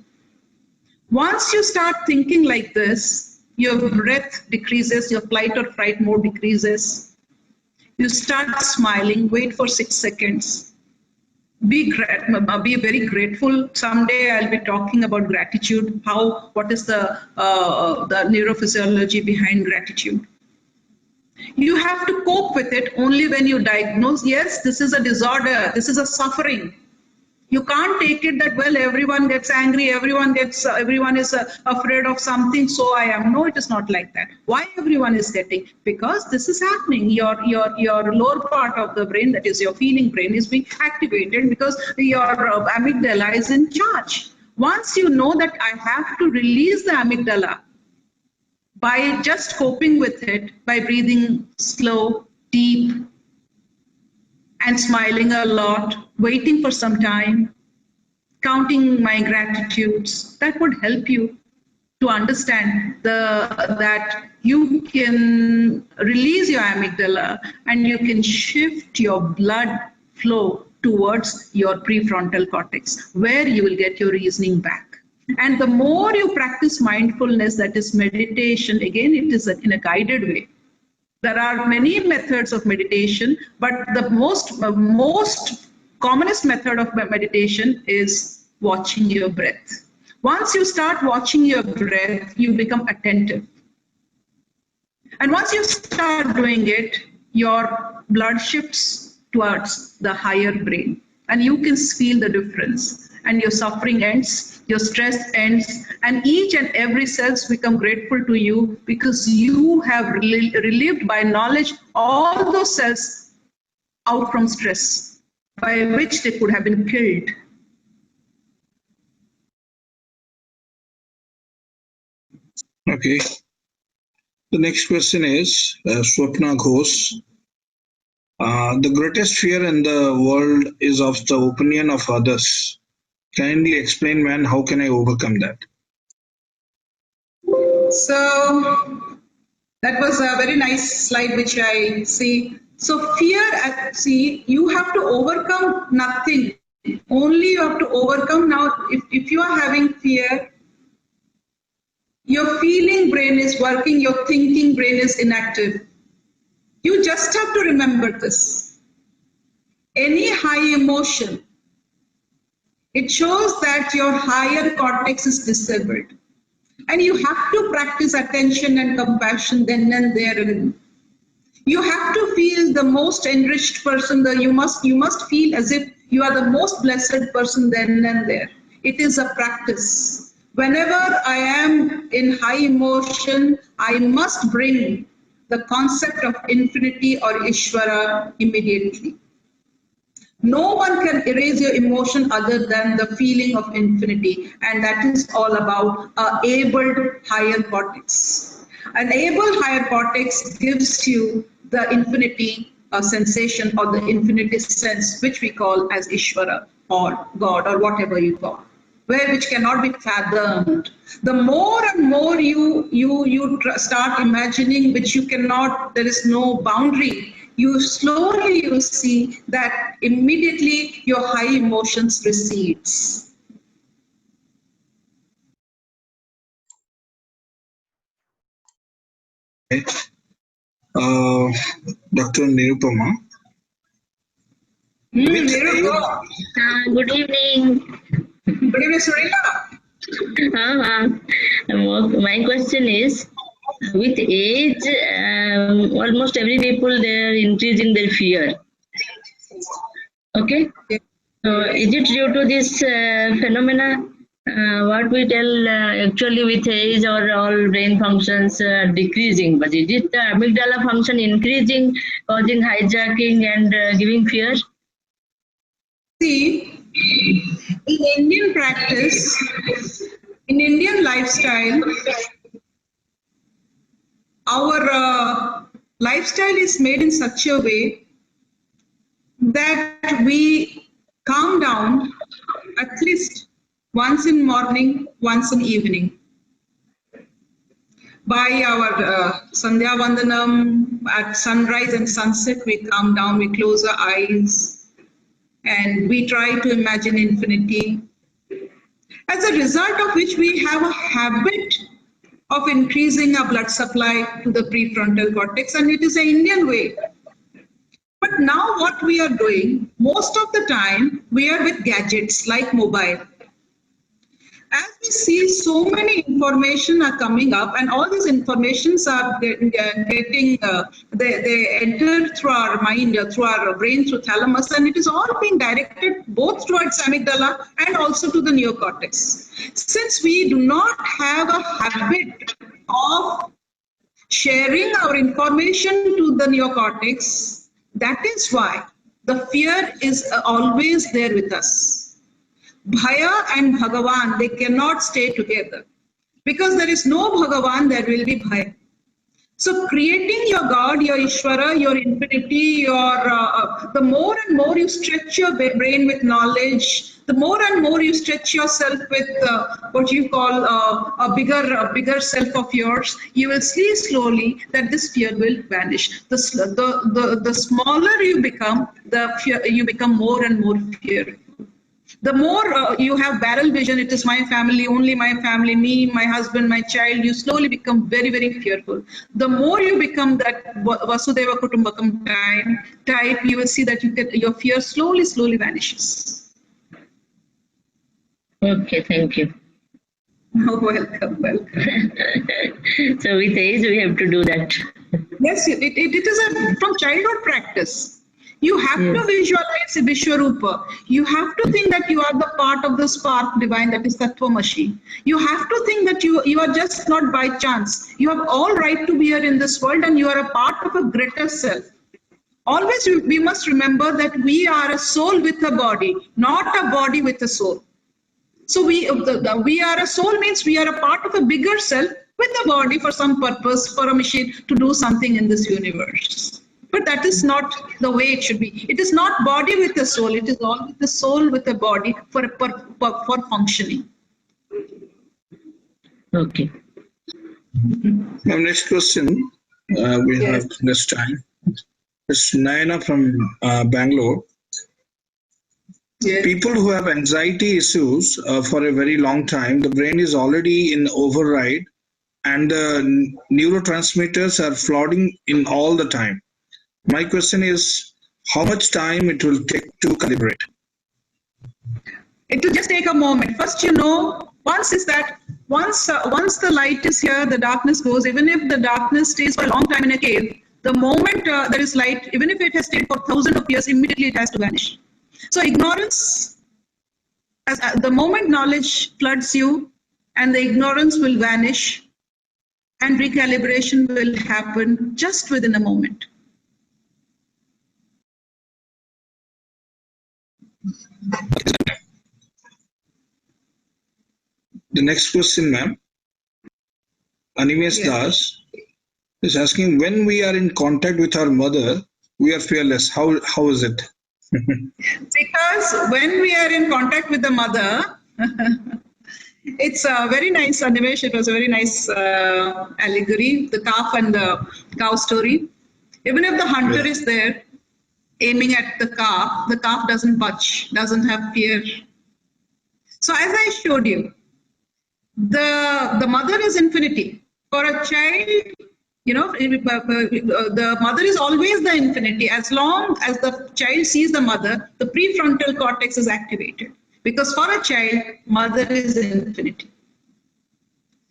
Once you start thinking like this, your breath decreases, your flight or fright mode decreases. You start smiling, wait for 6 seconds. Be very grateful. Someday I'll be talking about gratitude, what is the neurophysiology behind gratitude. You have to cope with it only when you diagnose, yes, this is a disorder, this is a suffering. You can't take it that, well, everyone gets angry, everyone is afraid of something, so I am. No, it is not like that. Why everyone is getting? Because this is happening. Your lower part of the brain, that is your feeling brain, is being activated because your amygdala is in charge. Once you know that I have to release the amygdala by just coping with it, by breathing slow, deep, and smiling a lot, waiting for some time, counting my gratitudes. That would help you to understand that you can release your amygdala and you can shift your blood flow towards your prefrontal cortex, where you will get your reasoning back. And the more you practice mindfulness, that is meditation, again, it is in a guided way. There are many methods of meditation, but the most commonest method of meditation is watching your breath. Once you start watching your breath, you become attentive. And once you start doing it, your blood shifts towards the higher brain, and you can feel the difference. And your suffering ends, your stress ends, and each and every cells become grateful to you because you have relieved by knowledge all those cells out from stress, by which they could have been killed. Okay. The next question is Swapna Ghosh. The greatest fear in the world is of the opinion of others. Kindly explain, man, how can I overcome that? So that was a very nice slide which I see. So fear, you have to overcome nothing. Only you have to overcome. Now, if you are having fear, your feeling brain is working, your thinking brain is inactive. You just have to remember this. Any high emotion, it shows that your higher cortex is disabled. And you have to practice attention and compassion then and there. You have to feel the most enriched person. You must feel as if you are the most blessed person then and there. It is a practice. Whenever I am in high emotion, I must bring the concept of infinity or Ishvara immediately. No one can erase your emotion other than the feeling of infinity, and that is all about an able higher cortex. An able higher cortex gives you the infinity sensation or the infinity sense, which we call as Ishvara or God or whatever you call, which cannot be fathomed. The more and more you start imagining, which you cannot, there is no boundary. You slowly see that immediately your high emotions recedes. Okay. Dr. Nirupama. Good evening. Good evening, Surila. My question is, with age, almost every people they are increasing their fear. Okay. So is it due to this phenomena? What we tell actually with age or all brain functions decreasing, but is it the amygdala function increasing, causing hijacking and giving fear? See, in Indian practice, in Indian lifestyle, our lifestyle is made in such a way that we calm down at least once in morning, once in evening. By our Sandhya Vandanam, at sunrise and sunset, we calm down, we close our eyes, and we try to imagine infinity. As a result of which we have a habit of increasing our blood supply to the prefrontal cortex, and it is an Indian way. But now what we are doing, most of the time, we are with gadgets like mobile. As we see, so many information are coming up, and all these informations are getting, they enter through our mind, through our brain, through thalamus, and it is all being directed both towards amygdala and also to the neocortex. Since we do not have a habit of sharing our information to the neocortex, that is why the fear is always there with us. Bhaya and Bhagavan, they cannot stay together. Because there is no Bhagavan, there will be Bhaya. So creating your God, your Ishvara, your infinity, the more and more you stretch your brain with knowledge, the more and more you stretch yourself with what you call a bigger self of yours, you will see slowly that this fear will vanish. The smaller you become, the fear, you become more and more fearful. The more you have barrel vision, it is my family, only my family, me, my husband, my child, you slowly become very, very fearful. The more you become that Vasudeva Kutumbakam type, you will see that your fear slowly vanishes. Okay, thank you. Oh, welcome. So with age, we have to do that. Yes, it is from childhood practice. You have to visualize Vishwarupa. You have to think that you are the part of the spark divine, that is Tattva machine. You have to think that you are just not by chance. You have all right to be here in this world and you are a part of a greater self. Always we must remember that we are a soul with a body, not a body with a soul. So we are a soul means we are a part of a bigger self with a body for some purpose, for a machine to do something in this universe. But that is not the way it should be. It is not body with a soul. It is all with the soul with a body for functioning. Okay. Now, next question. We have less time. It's Nayana from Bangalore. Yes. People who have anxiety issues for a very long time, the brain is already in override and the neurotransmitters are flooding in all the time. My question is, how much time it will take to calibrate? It will just take a moment. First, once the light is here, the darkness goes. Even if the darkness stays for a long time in a cave, the moment there is light, even if it has stayed for thousands of years, immediately it has to vanish. So ignorance, the moment knowledge floods you, and the ignorance will vanish, and recalibration will happen just within a moment. The next question, ma'am. Animesh Das is asking, when we are in contact with our mother, we are fearless. How is it? Because when we are in contact with the mother, it's a very nice, Animesh, it was a very nice allegory, the calf and the cow story. Even if the hunter is there aiming at the calf doesn't budge, doesn't have fear. So as I showed you, the mother is infinity. For a child, the mother is always the infinity. As long as the child sees the mother, the prefrontal cortex is activated. Because for a child, mother is infinity.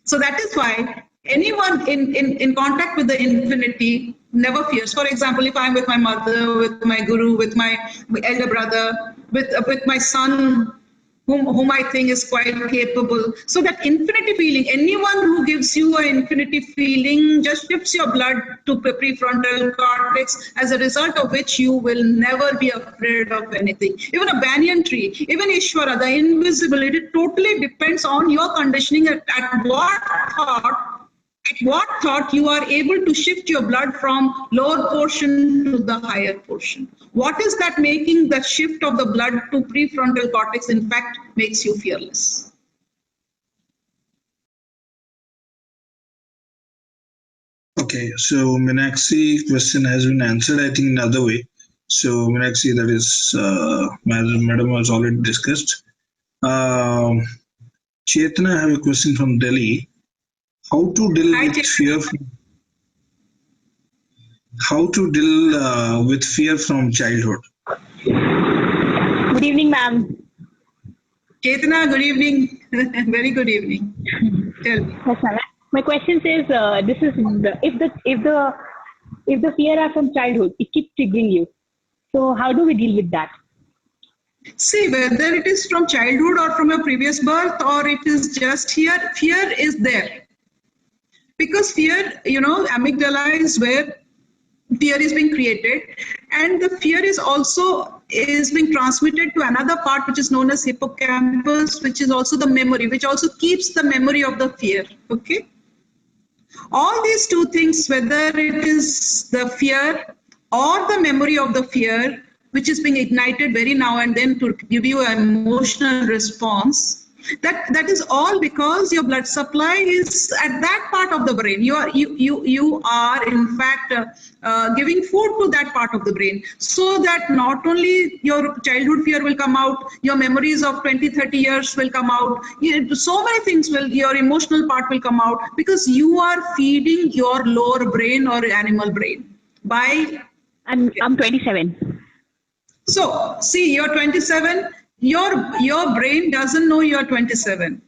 So that is why anyone in contact with the infinity never fears. For example, if I'm with my mother, with my guru, with my elder brother, with my son, whom I think is quite capable. So that infinity feeling, anyone who gives you an infinity feeling just shifts your blood to prefrontal cortex, as a result of which you will never be afraid of anything. Even a banyan tree, even Ishvara, the invisible, it totally depends on your conditioning at what thought you are able to shift your blood from lower portion to the higher portion. What is that making the shift of the blood to prefrontal cortex, in fact, makes you fearless? Okay, so Meenakshi question has been answered, I think, in another way. So Meenakshi, that is, madam was already discussed. Chetna, I have a question from Delhi. How to deal with fear? How to deal with fear from childhood? Good evening, ma'am. Chetna, good evening. Very good evening. Tell me. Yes, ma'am. My question says, if the fear are from childhood, it keeps triggering you. So how do we deal with that? See, whether it is from childhood or from a previous birth, or it is just here, fear is there. Because fear, amygdala is where fear is being created, and the fear is being transmitted to another part which is known as hippocampus, which is also the memory, which also keeps the memory of the fear. Okay. All these two things, whether it is the fear or the memory of the fear, which is being ignited very now and then to give you an emotional response, that is all because your blood supply is at that part of the brain. You are in fact giving food to that part of the brain, so that not only your childhood fear will come out, your memories of 20-30 years will come out, so many things will, your emotional part will come out, because you are feeding your lower brain or animal brain by. I'm 27. So see, you're 27, your brain doesn't know you're 27.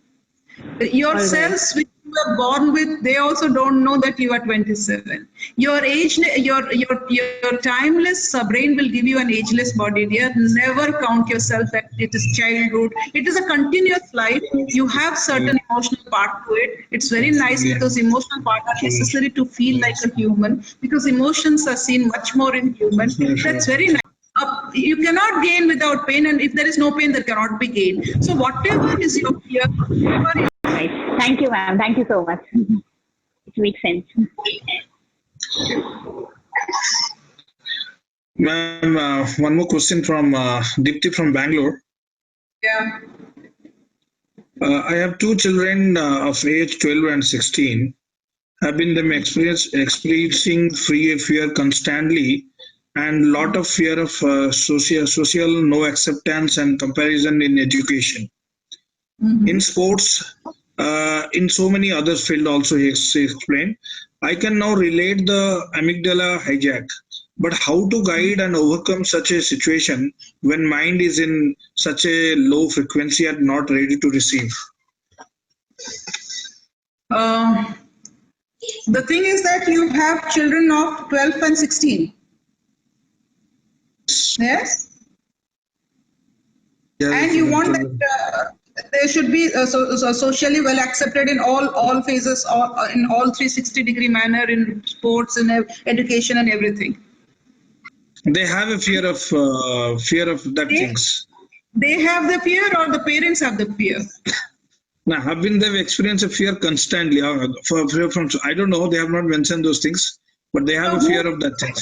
Your All right. cells which you were born with, they also don't know that you are 27. Your age, your timeless brain will give you an ageless body, dear. Never count yourself that it is childhood. It is a continuous life. You have certain emotional part to it. It's very nice because emotional part are necessary to feel like a human, because emotions are seen much more in human. That's very nice. You cannot gain without pain, and if there is no pain, there cannot be gain. So whatever is your fear, whatever your Right. Thank you, ma'am. Thank you so much. It makes sense. Ma'am, one more question from Dipti from Bangalore. yeah. I have two children of age 12 and 16. Have been them experiencing fear constantly, and lot of fear of social no acceptance and comparison in education, in sports, in so many other fields also he explained. I can now relate the amygdala hijack, but how to guide and overcome such a situation when mind is in such a low frequency and not ready to receive? The thing is that you have children of 12 and 16. Yes? And you want that they should be so socially well accepted in all phases, in all 360-degree manner, in sports, in education and everything. They have a fear of that things. They have the fear, or the parents have the fear? Now, have been they've experienced a fear constantly? From I don't know. They have not mentioned those things, but they have a fear of that things.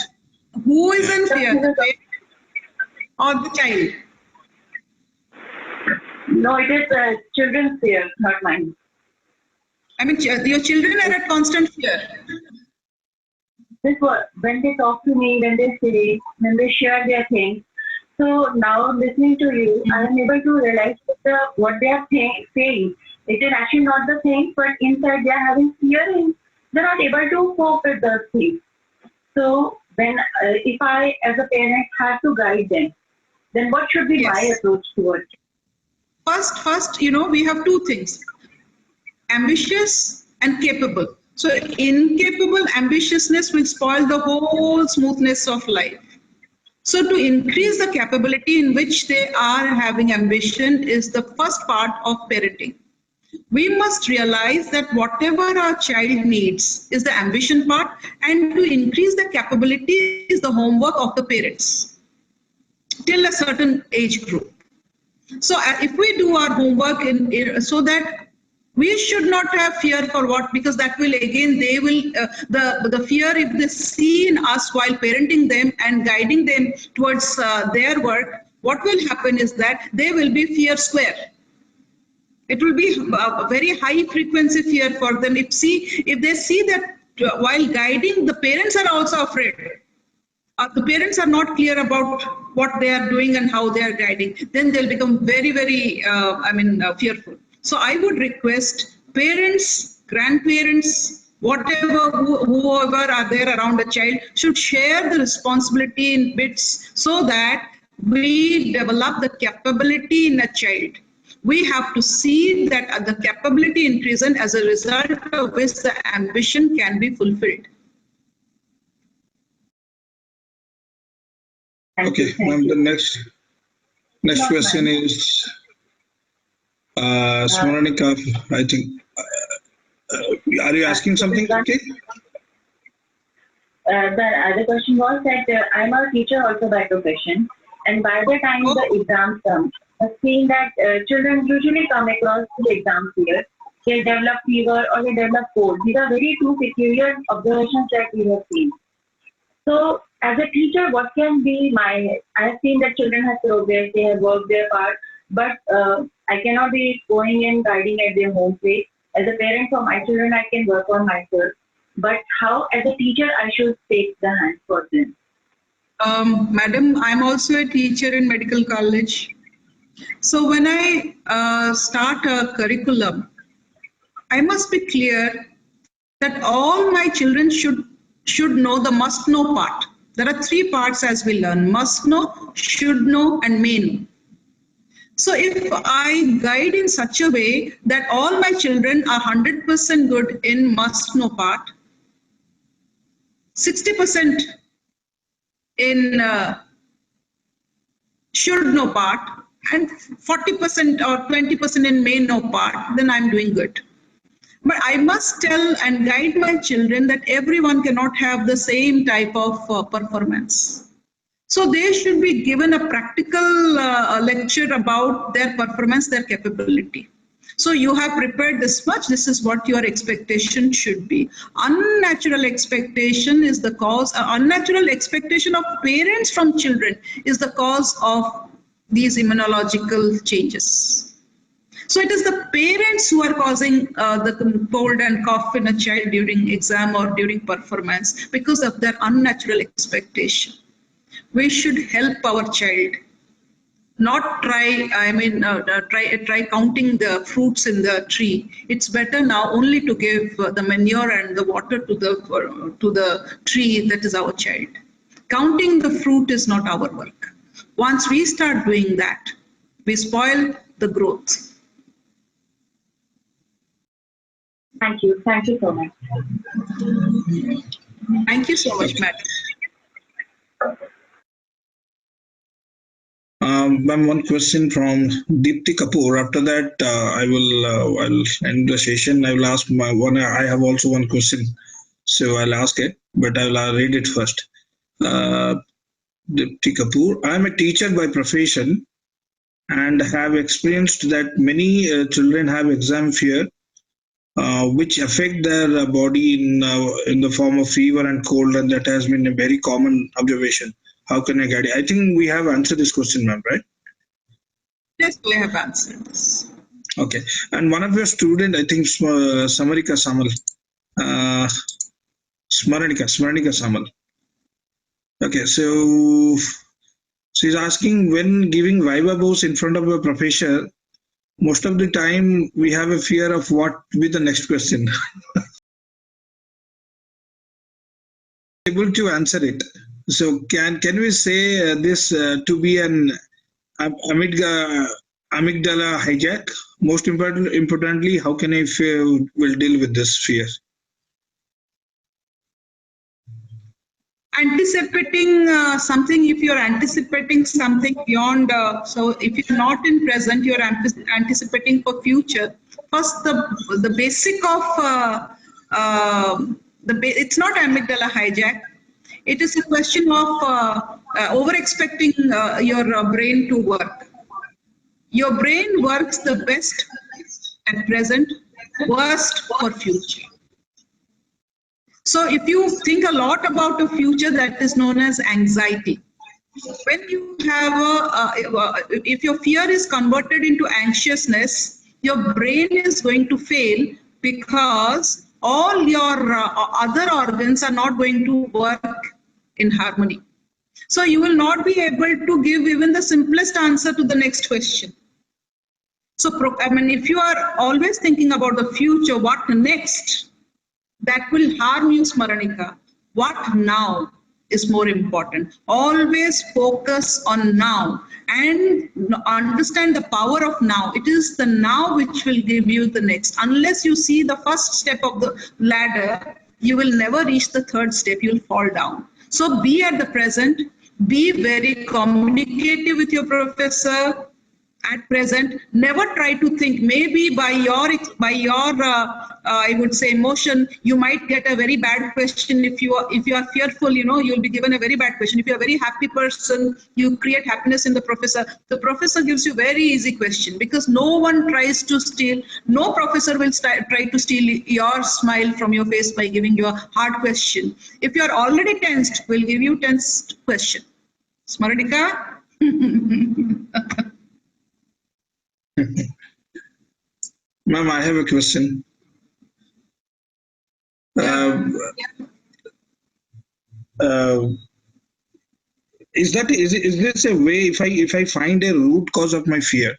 Who is in fear, the parent or the child? No, it is children's fear, not mine. I mean, your children are at constant fear. This was when they talk to me, when they say, when they share their things. So now listening to you, I am able to realize that what they are saying, it is actually not the thing, but inside they are having fear and they're not able to cope with those things. So when if I as a parent have to guide them, then what should be my approach towards it? First, we have two things: ambitious and capable. So incapable ambitiousness will spoil the whole smoothness of life. So to increase the capability in which they are having ambition is the first part of parenting. We must realize that whatever our child needs is the ambition part, and to increase the capability is the homework of the parents till a certain age group. So if we do our homework so that we should not have fear for what, because that will again, they will, the fear, if they see in us while parenting them and guiding them towards their work, what will happen is that they will be fear square. It will be a very high frequency fear for them. If they see that while guiding, the parents are also afraid. The parents are not clear about what they are doing and how they are guiding, then they'll become very, very, fearful. So I would request parents, grandparents, whoever are there around a child should share the responsibility in bits, so that we develop the capability in a child. We have to see that the capability increase, and as a result of which the ambition can be fulfilled. Okay, ma'am, the next question is Smaranika, I think. Are you asking something? Okay. The other question was that I'm a teacher also by profession, and by the time the exams come, I've seen that children usually come across the exam fear, they develop fever or they develop cold. These are very two peculiar observations that we have seen. So as a teacher, what can be my, I have seen that children have progressed, they have worked their part, but I cannot be going and guiding at their home place. As a parent for my children, I can work on myself. But how, as a teacher, I should take the hand for them? Madam, I'm also a teacher in medical college. So when I start a curriculum, I must be clear that all my children should know the must know part. There are three parts as we learn: must know, should know, and may know. So if I guide in such a way that all my children are 100% good in must know part, 60% in should know part, and 40% or 20% in may know part, then I'm doing good. But I must tell and guide my children that everyone cannot have the same type of performance. So they should be given a practical lecture about their performance, their capability. So you have prepared this much, this is what your expectation should be. Unnatural expectation is the cause, unnatural expectation of parents from children is the cause of these immunological changes. So it is the parents who are causing the cold and cough in a child during exam or during performance because of their unnatural expectation. We should help our child, not try counting the fruits in the tree. It's better now only to give the manure and the water to the tree that is our child. Counting the fruit is not our work. Once we start doing that, we spoil the growth. Thank you. Thank you so much. Thank you so much, madam. Ma'am, one question from Deepti Kapoor. After that, I'll end the session. I will ask my one. I have also one question, so I'll ask it, but I'll read it first. Deepti Kapoor. I am a teacher by profession and have experienced that many children have exam fear, which affect their body in the form of fever and cold, and that has been a very common observation. How can I guide it? I think we have answered this question, ma'am, right? Yes, we have answered this. Okay. And one of your student, I think Samarika Samal, Smaranika Samal. Okay, so she's asking, when giving viva voce in front of a professor, most of the time we have a fear of what will be the next question. Able to answer it. So can we say this to be an amygdala hijack? Most importantly, how can I will deal with this fear? Anticipating something, if you're anticipating something beyond, so if you're not in present, you're anticipating for future. First, the basic of it's not amygdala hijack. It is a question of over-expecting your brain to work. Your brain works the best at present, worst for future. So if you think a lot about the future, that is known as anxiety. When you have if your fear is converted into anxiousness, your brain is going to fail because all your other organs are not going to work in harmony. So you will not be able to give even the simplest answer to the next question. So if you are always thinking about the future, what next, that will harm you, Smaranika. What now is more important. Always focus on now and understand the power of now. It is the now which will give you the next. Unless you see the first step of the ladder, you will never reach the third step. You'll fall down. So be at the present. Be very communicative with your professor. at present. Never try to think. Maybe by your I would say emotion, you might get a very bad question. If you are fearful, you'll be given a very bad question. If you're a very happy person, you create happiness in the professor. The professor gives you very easy question, because no one tries to steal. No professor will try to steal your smile from your face by giving you a hard question. If you are already tensed, we'll give you tensed question. Smaradika? Ma'am, I have a question. Is this a way, if I find a root cause of my fear,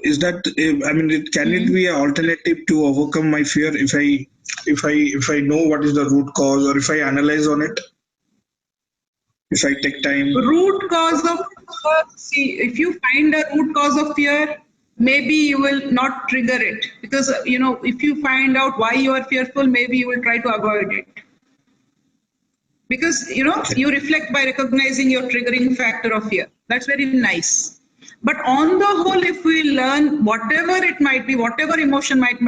is that, I mean, can it be an alternative to overcome my fear if I know what is the root cause, or if I analyze on it, if I take time? Root cause of fear, see, if you find a root cause of fear, maybe you will not trigger it, because if you find out why you are fearful, maybe you will try to avoid it, because you reflect by recognizing your triggering factor of fear. That's very nice. But on the whole, if we learn whatever it might be, whatever emotion might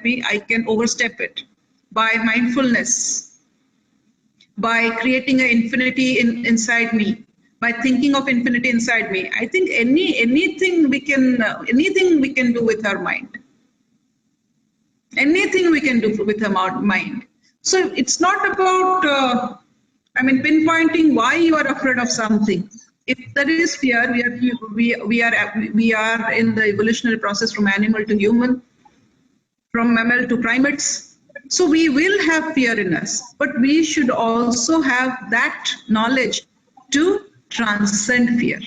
be, I can overstep it by mindfulness, by creating an infinity inside me, by thinking of infinity inside me. I think anything we can do with our mind. Anything we can do with our mind. So it's not about pinpointing why you are afraid of something. If there is fear, we are in the evolutionary process from animal to human, from mammal to primates. So we will have fear in us, but we should also have that knowledge to transcend fear.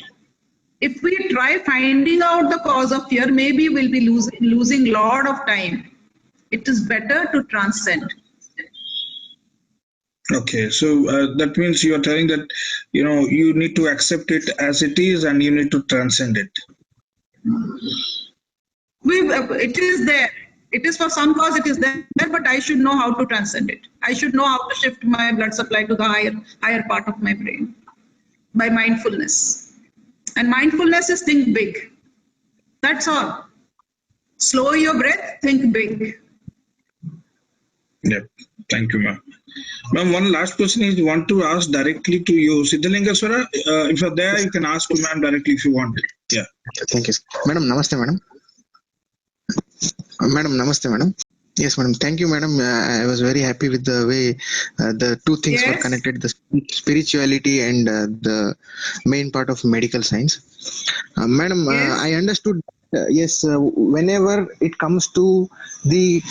If we try finding out the cause of fear, maybe we'll be losing a lot of time. It is better to transcend. Okay, so that means you are telling that you need to accept it as it is, and you need to transcend it. It is there. It is for some cause. It is there, but I should know how to transcend it. I should know how to shift my blood supply to the higher part of my brain by mindfulness. And mindfulness is think big. That's all. Slow your breath. Think big. Yep. Thank you, ma'am. Ma'am, one last question is want to ask directly to you. Siddhalingaswara, if you're there, you can ask to ma'am directly if you want. Yeah. Thank you. Madam, namaste, madam. Madam, namaste, madam. Yes, madam. Thank you, madam. I was very happy with the way the two things were connected, the spirituality and the main part of medical science. Madam, I understood, whenever it comes to the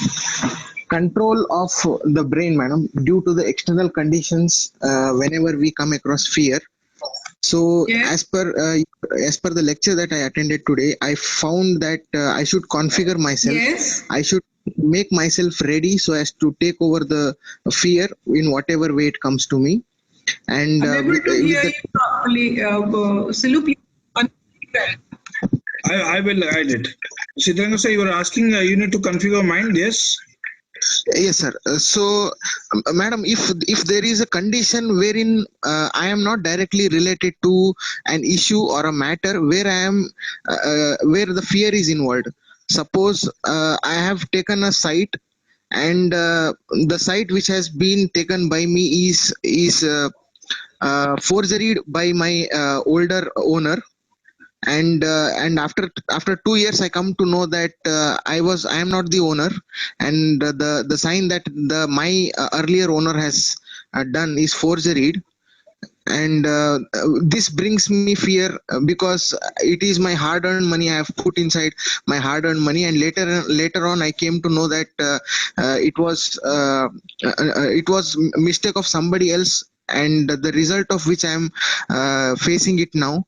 control of the brain, madam, due to the external conditions, whenever we come across fear. So as per the lecture that I attended today, I found that I should configure myself. I should make myself ready so as to take over the fear in whatever way it comes to me. And I'm able to hear you properly, Silu. I will guide it. Siddhalingaswara, you were asking, you need to configure mind, yes? Yes, sir. So, madam, if there is a condition wherein I am not directly related to an issue or a matter where I am, where the fear is involved. Suppose I have taken a site, and the site which has been taken by me is forgeried by my older owner. And after 2 years I come to know that I am not the owner, and the sign that my earlier owner has done is forgeried. And this brings me fear, because it is my hard-earned money. I have put inside my hard-earned money, and later on I came to know that it was mistake of somebody else, and the result of which I am facing it now.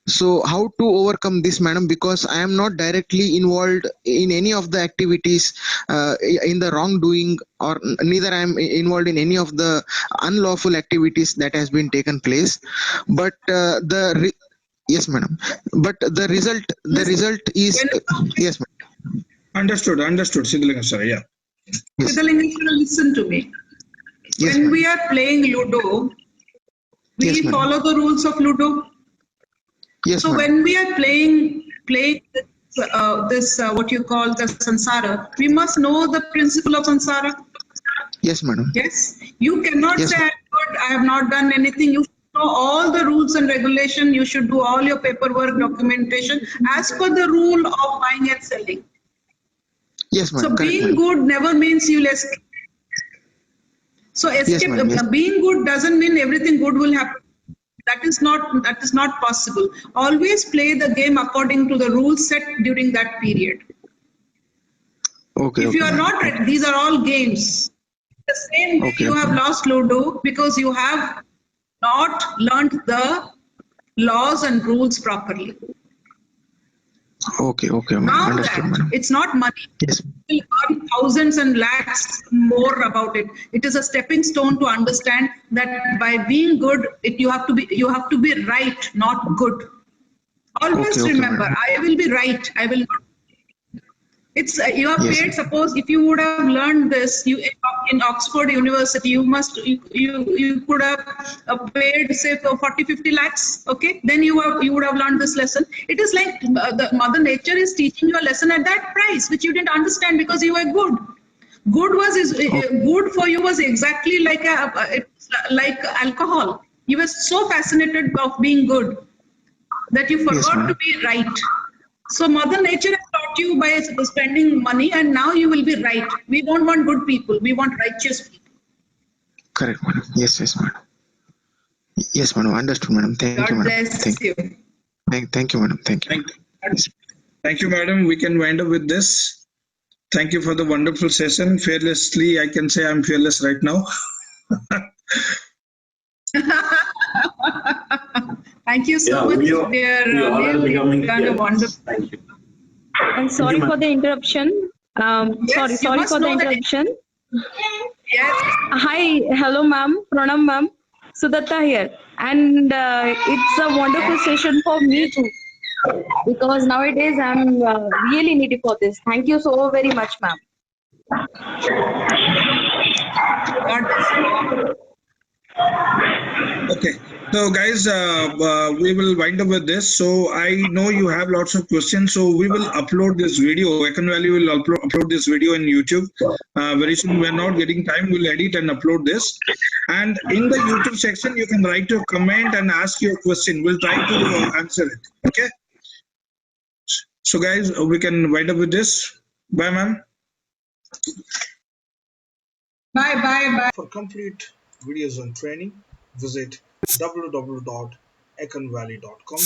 So how to overcome this, madam? Because I am not directly involved in any of the activities in the wrongdoing, or neither I am involved in any of the unlawful activities that has been taken place. But yes, madam. But the result is yes, madam. Understood, Siddhalingaswara. Yeah. Yes. Siddhalingaswara, listen to me. Yes, when we are playing Ludo, we follow the rules of Ludo. Yes, So madam. when we are playing this what you call the samsara, we must know the principle of samsara. Yes, madam. Yes, you cannot Yes, say I'm good, I have not done anything. You should know all the rules and regulation. You should do all your paperwork, documentation as per the rule of buying and selling. yes, So madam. Correct, being madam. good never means you'll escape. So Yes, madam. Yes. being good doesn't mean everything good will happen. That is not possible. Always play the game according to the rules set during that period. Okay, If you okay, are madam. not ready, these are all games. The same way Okay, you okay, have lost Ludo because you have not learned the laws and rules properly. okay, okay, madam. Now Understood, that madam. it's not money, Yes, you will earn thousands and lakhs more about it. It is a stepping stone to understand that by being good, you have to be right, not good. okay, Always okay, remember, madam. I will be right. I will not. It's you are Yes, paid. Suppose if you would have learned this, you in Oxford University, you could have paid say for 40, 50 lakhs. Okay, then you would have learned this lesson. It is like the Mother Nature is teaching you a lesson at that price, which you didn't understand because you were good. Good for you was exactly like alcohol. You were so fascinated of being good that you yes, forgot to madam. be right. So Mother Nature has taught you by spending money, and now you will be right. We don't want good people. We want righteous people. Correct, madam. Yes, yes, madam. Yes, madam. Understood, madam. Thank you, God madam. Thank bless you. you. Thank you, madam. Thank you. Thank, Yes. thank you, madam. We can wind up with this. Thank you for the wonderful session. Fearlessly, I can say I'm fearless right now. Thank you so Yeah, much, we dear all are Neil. You've becoming done a wonderful. fearless. Thank you. And Thank you, sorry for ma'am. the interruption. Yes, you Sorry must for the know that. interruption. Yes. Hi, hello, ma'am. Pranam, ma'am. Sudatta here. And it's a wonderful session for me too. Because nowadays I'm really needy for this. Thank you so very much, ma'am. God bless you. Okay. So, guys, we will wind up with this. So, I know you have lots of questions. So, we will upload this video. Econ Valley will upload this video in YouTube. Very soon, we're not getting time. We'll edit and upload this. And in the YouTube section, you can write your comment and ask your question. We'll try to answer it. Okay. So, guys, we can wind up with this. Bye, ma'am. Bye, bye, bye. For complete videos on training, visit www.econvalley.com.